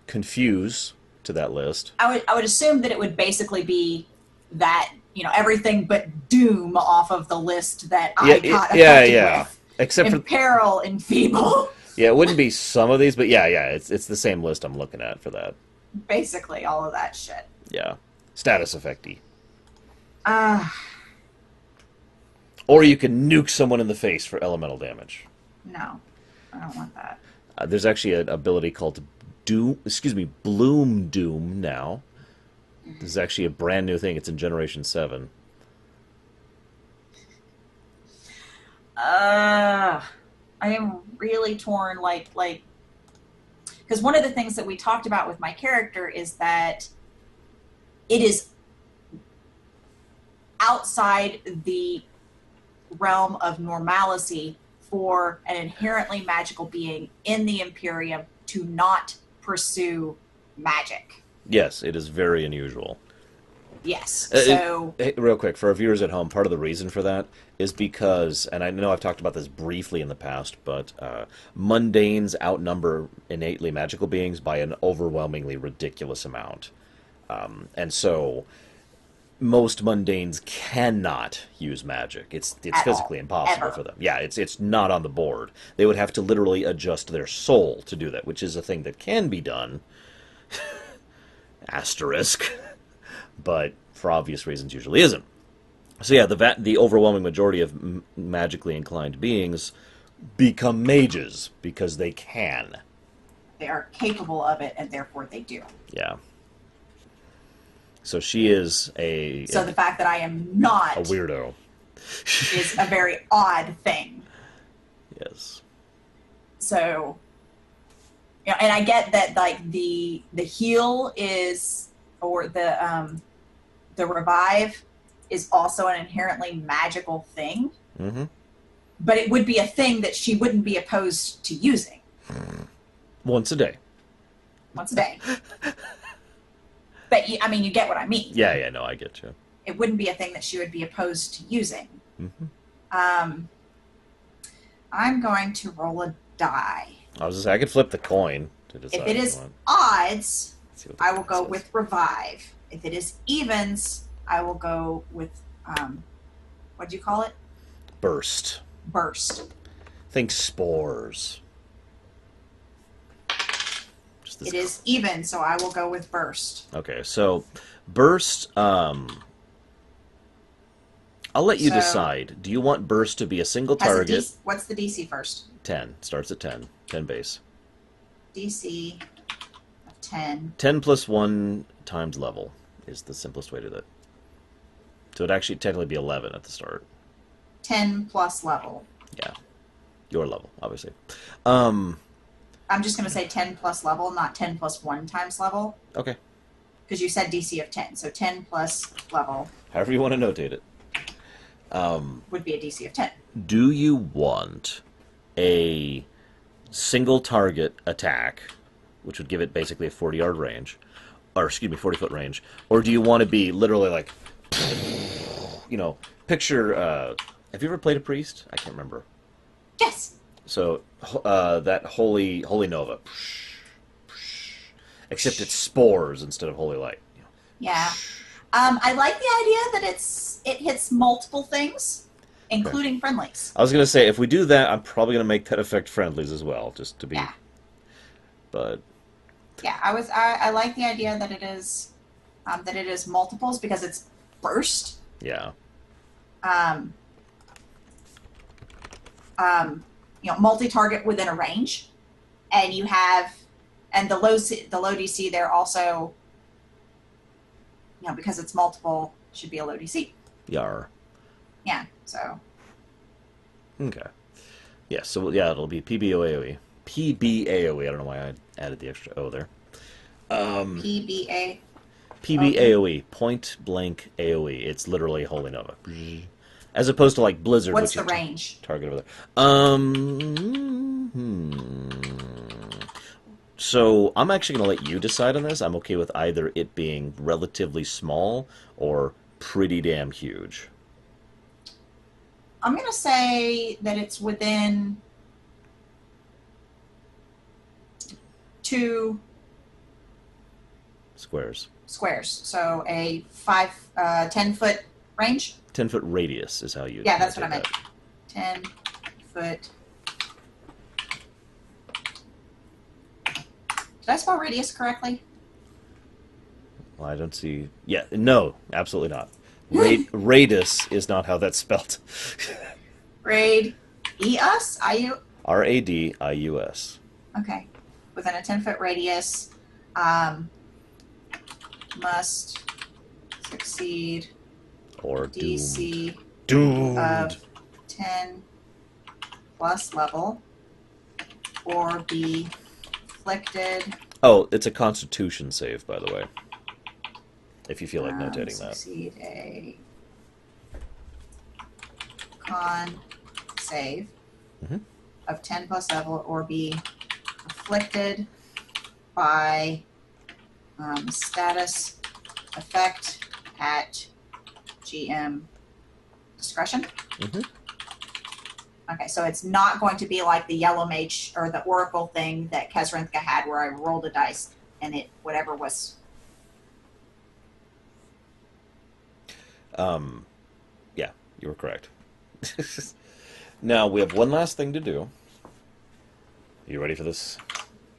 confuse to that list. I would assume that it would basically be that everything but doom off of the list that Yeah, I got yeah, affected yeah. with. Except for, Imperil, enfeeble. yeah, it wouldn't be some of these, but yeah, yeah. It's the same list I'm looking at for that. Basically, all of that shit. Yeah, status effecty. Uh, Or you can nuke someone in the face for elemental damage. no, I don't want that. There's actually an ability called Bloom Doom now. This is actually a brand new thing. It's in Generation 7. I am really torn, because one of the things that we talked about with my character is that it is outside the realm of normalcy for an inherently magical being in the Imperium to not pursue magic. Yes, it is very unusual. Yes. So, Real quick, for our viewers at home, part of the reason for that is because, and I know I've talked about this briefly in the past, but mundanes outnumber innately magical beings by an overwhelmingly ridiculous amount. And so most mundanes cannot use magic. It's at physically all, impossible ever. for them. Yeah, it's not on the board. They would have to literally adjust their soul to do that, which is a thing that can be done. Asterisk. But for obvious reasons usually isn't. So yeah, the overwhelming majority of magically inclined beings become mages because they can. They are capable of it, and therefore they do. Yeah. So she is So the fact that I am not a weirdo is a very odd thing. Yes. So, and I get that like the heal is, or the revive is also an inherently magical thing. Mm-hmm. But it would be a thing that she wouldn't be opposed to using. Once a day. Once a day. But you get what I mean. Yeah, yeah, no, I get you. It wouldn't be a thing that she would be opposed to using. Mm-hmm. I'm going to roll a die. I was just I could flip the coin to decide. If it is odds, I will go with revive. If it is evens, I will go with what do you call it? Burst. Burst. Think spores. It is even, so I will go with burst. Okay, so burst. I'll let you decide. Do you want burst to be a single target? What's the DC first? 10. Starts at 10. 10 base. DC of 10. 10 plus 1 times level is the simplest way to do that. So it'd actually technically be 11 at the start. 10 plus level. Yeah. Your level, obviously. I'm just going to say 10 plus level, not 10 plus 1 times level. Okay. Because you said DC of 10. So 10 plus level. However you want to notate it. Would be a DC of 10. Do you want a single target attack, which would give it basically a 40-yard range, or excuse me, 40-foot range, or do you want to be literally like, picture, have you ever played a priest? I can't remember. Yes. So, that Holy Nova. Except it's spores instead of holy light. Yeah. I like the idea that it hits multiple things, including friendlies. I was going to say, if we do that, I'm probably going to make that affect friendlies as well, just to be... Yeah. But... Yeah, I like the idea that it is multiples because it's burst. Yeah. Multi-target within a range, and you have, and the low DC there also, because it's multiple, should be a low DC. Yar. Yeah. So. Okay. Yeah. So yeah, it'll be PBAOE. PBAOE. I don't know why I added the extra O there. PBA. PBAOE. Point blank AOE. It's literally Holy Nova. As opposed to like Blizzard, What's which the you range? target over there. So I'm actually going to let you decide on this. I'm okay with either it being relatively small or pretty damn huge. I'm going to say that it's within 2 Squares. squares. So a 10-foot range. 10-foot radius is how you Yeah, that's what I notate meant. 10-foot. Did I spell radius correctly? Well, I don't see. Yeah, no, absolutely not. Radius is not how that's spelled. Grade E-us? I-U? Radius. Okay. Within a 10-foot radius, um, must succeed Or DC doomed. of 10 plus level or be afflicted. Oh, it's a Constitution save, by the way. If you feel like notating that. Succeed a con save of 10 plus level or be afflicted by status effect at GM discretion. Okay, so it's not going to be like the Yellow Mage or the Oracle thing that Kesrinthka had where I rolled a dice and it, whatever was. Yeah, you were correct. Now, we have one last thing to do. Are you ready for this?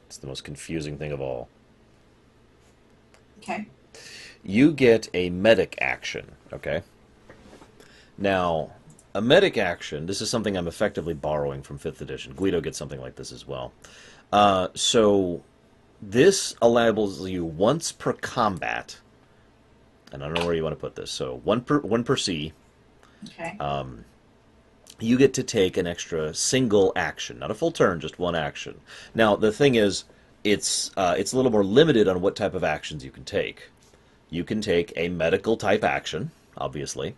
It's the most confusing thing of all. Okay. You get a medic action, okay? Now, a medic action, this is something I'm effectively borrowing from 5th edition. Guido gets something like this as well. So, this enables you once per combat, and I don't know where you want to put this, so one per C. Okay. You get to take an extra single action, not a full turn, just one action. Now, the thing is, it's a little more limited on what type of actions you can take. You can take a medical type action, obviously,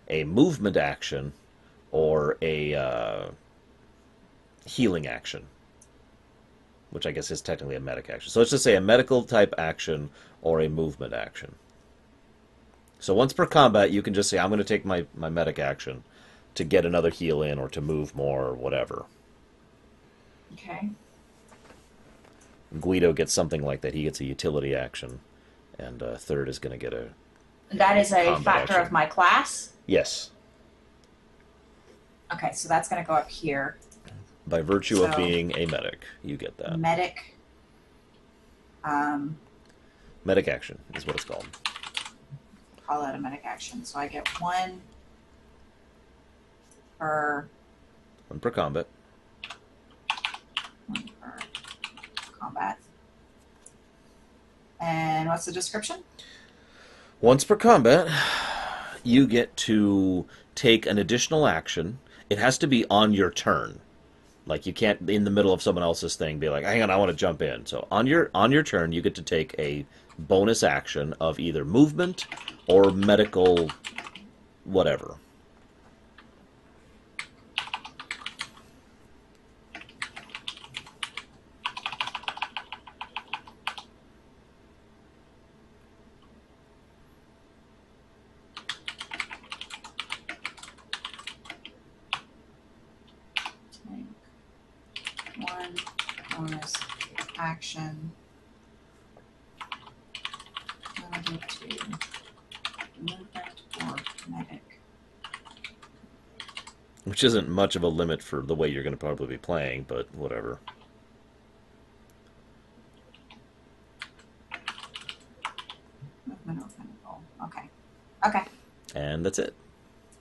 a movement action, or a healing action, which I guess is technically a medic action. So let's just say a medical type action or a movement action. So once per combat, you can just say, I'm going to take my medic action to get another heal in or to move more or whatever. Okay. Guido gets something like that. He gets a utility action, and Third is going to get a That is a combat factor action. of my class. Yes, Okay, so that's going to go up here. by virtue of So- being a medic, you get that. Medic. Medic action is what it's called. Call that a medic action. So I get 1 per One per combat. combat. And what's the description? Once per combat, you get to take an additional action. It has to be on your turn. Like, you can't, in the middle of someone else's thing, be like, hang on, I want to jump in. So on your turn, you get to take a bonus action of either movement or medical whatever. Take 1 bonus action relative to movement or medic. Which isn't much of a limit for the way you're going to probably be playing, but whatever. Movement or medical. Okay. Okay. And that's it.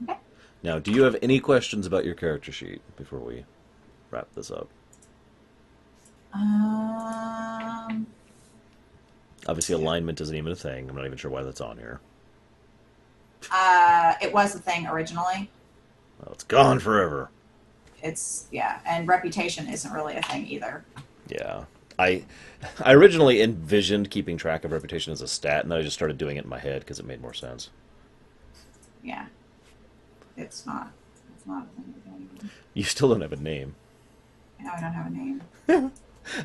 Okay. Now, do you have any questions about your character sheet before we wrap this up? Obviously, alignment isn't even a thing. I'm not even sure why that's on here. It was a thing originally. Well, it's gone forever. It's, yeah, and reputation isn't really a thing either. Yeah. I originally envisioned keeping track of reputation as a stat, and then I just started doing it in my head because it made more sense. Yeah. It's not. It's not a thing with anyone. You still don't have a name. I know I don't have a name.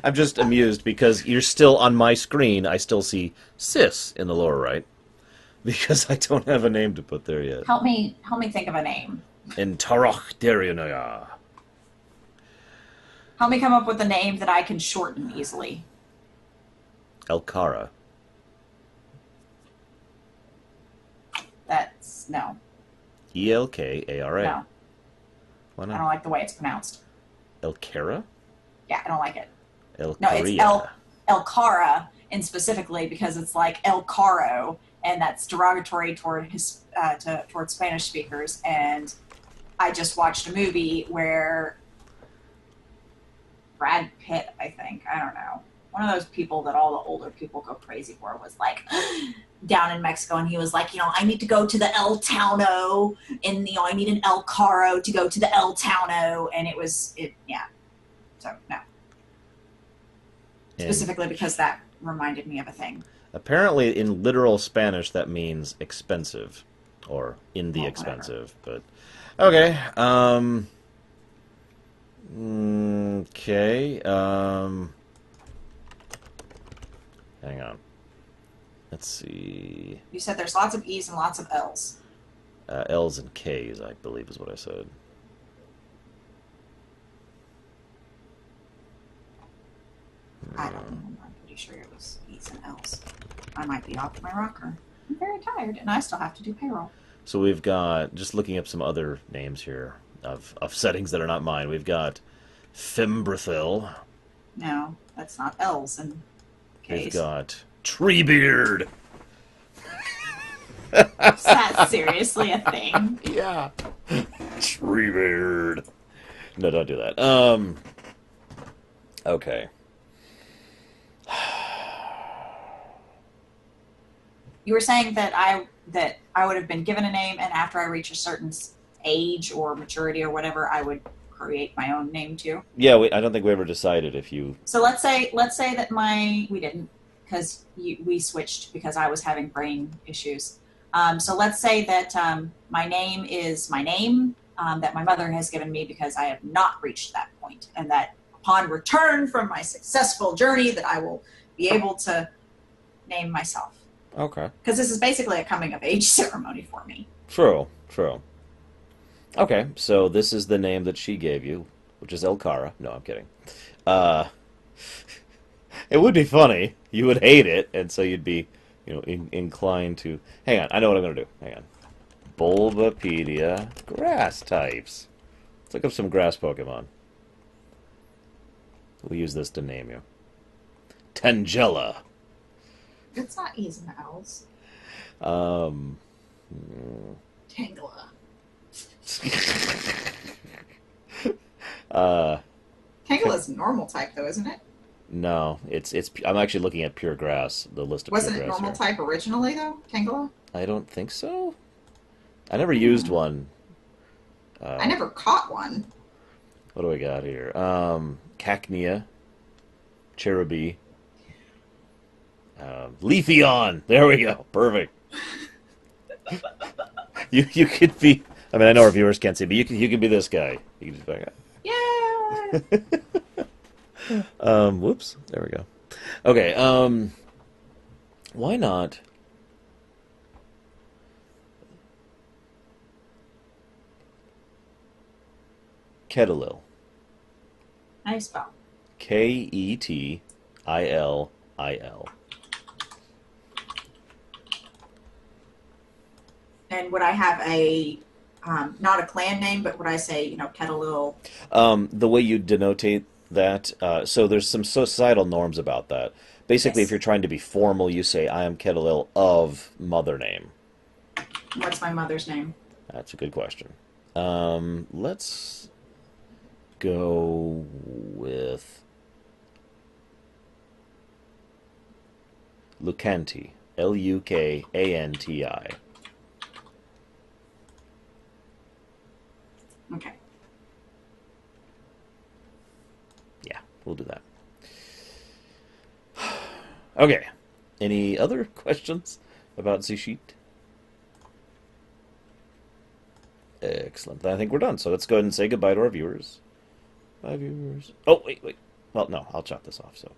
I'm just amused because you're still on my screen. I still see sis in the lower right because I don't have a name to put there yet. Help me think of a name. In Tarok Derianoya. Help me come up with a name that I can shorten easily. Elkara. That's no. Elkara. No. Why I don't not? like the way it's pronounced. Elkara? Yeah, I don't like it. No, it's Elkaria. El Cara, and specifically because it's like El Caro, and that's derogatory toward toward Spanish speakers. And I just watched a movie where Brad Pitt, I think, I don't know, one of those people that all the older people go crazy for, was like down in Mexico, and he was like, I need to go to the El Tauno, and I need an El Caro to go to the El Tauno, and yeah. So no. And Specifically because that reminded me of a thing. apparently, in literal Spanish, that means expensive, or in the Well, expensive. But okay. Okay. Hang on. Let's see. You said there's lots of E's and lots of L's. L's and K's, I believe, is what I said. I don't know. I'm pretty sure it was E's and L's. I might be off my rocker. I'm very tired, and I still have to do payroll. So we've got, just looking up some other names here of settings that are not mine. We've got Fimbrethil. No, that's not L's and K's. We've got Treebeard. Is that seriously a thing? Yeah. Treebeard. No, don't do that. Okay. You were saying that I would have been given a name, and after I reach a certain age or maturity or whatever, I would create my own name too. Yeah, I don't think we ever decided if you. So let's say that we didn't, because we switched because I was having brain issues. So let's say that my name is my name that my mother has given me because I have not reached that point, and that upon return from my successful journey, that I will be able to name myself. Okay. Because this is basically a coming of age ceremony for me. True. Okay, so this is the name that she gave you, which is Elkara. No, I'm kidding. It would be funny. You would hate it, and so you'd be, inclined to. Hang on, I know what I'm going to do. Hang on. Bulbapedia grass types. Let's look up some grass Pokemon. We'll use this to name you. Tangela. It's not E's and L's. Tangela. Tangela's a normal type, though, isn't it? No, it's. I'm actually looking at pure grass. The list of Wasn't pure it grass normal here. type originally, though? Tangela? I don't think so. I never used one. I never caught one. What do we got here? Cacnea, Cherubi, Leafeon. There we go. Perfect. You could be. I mean, I know our viewers can't see, but you could be this guy. You can just be like, Yeah. whoops. There we go. Okay. Why not? Ketilil. How do you spell? Ketilil. And would I have not a clan name, but would I say, Ketilil? The way you denotate that, so there's some societal norms about that. Basically, Yes. if you're trying to be formal, you say, I am Ketilil of mother name. What's my mother's name? That's a good question. Let's go with Lucanti. Lukanti. Okay. Yeah, we'll do that. Okay. Any other questions about Zishit? Excellent. Then I think we're done. So let's go ahead and say goodbye to our viewers. Bye, viewers. Oh, wait, wait. Well, no, I'll chop this off. So.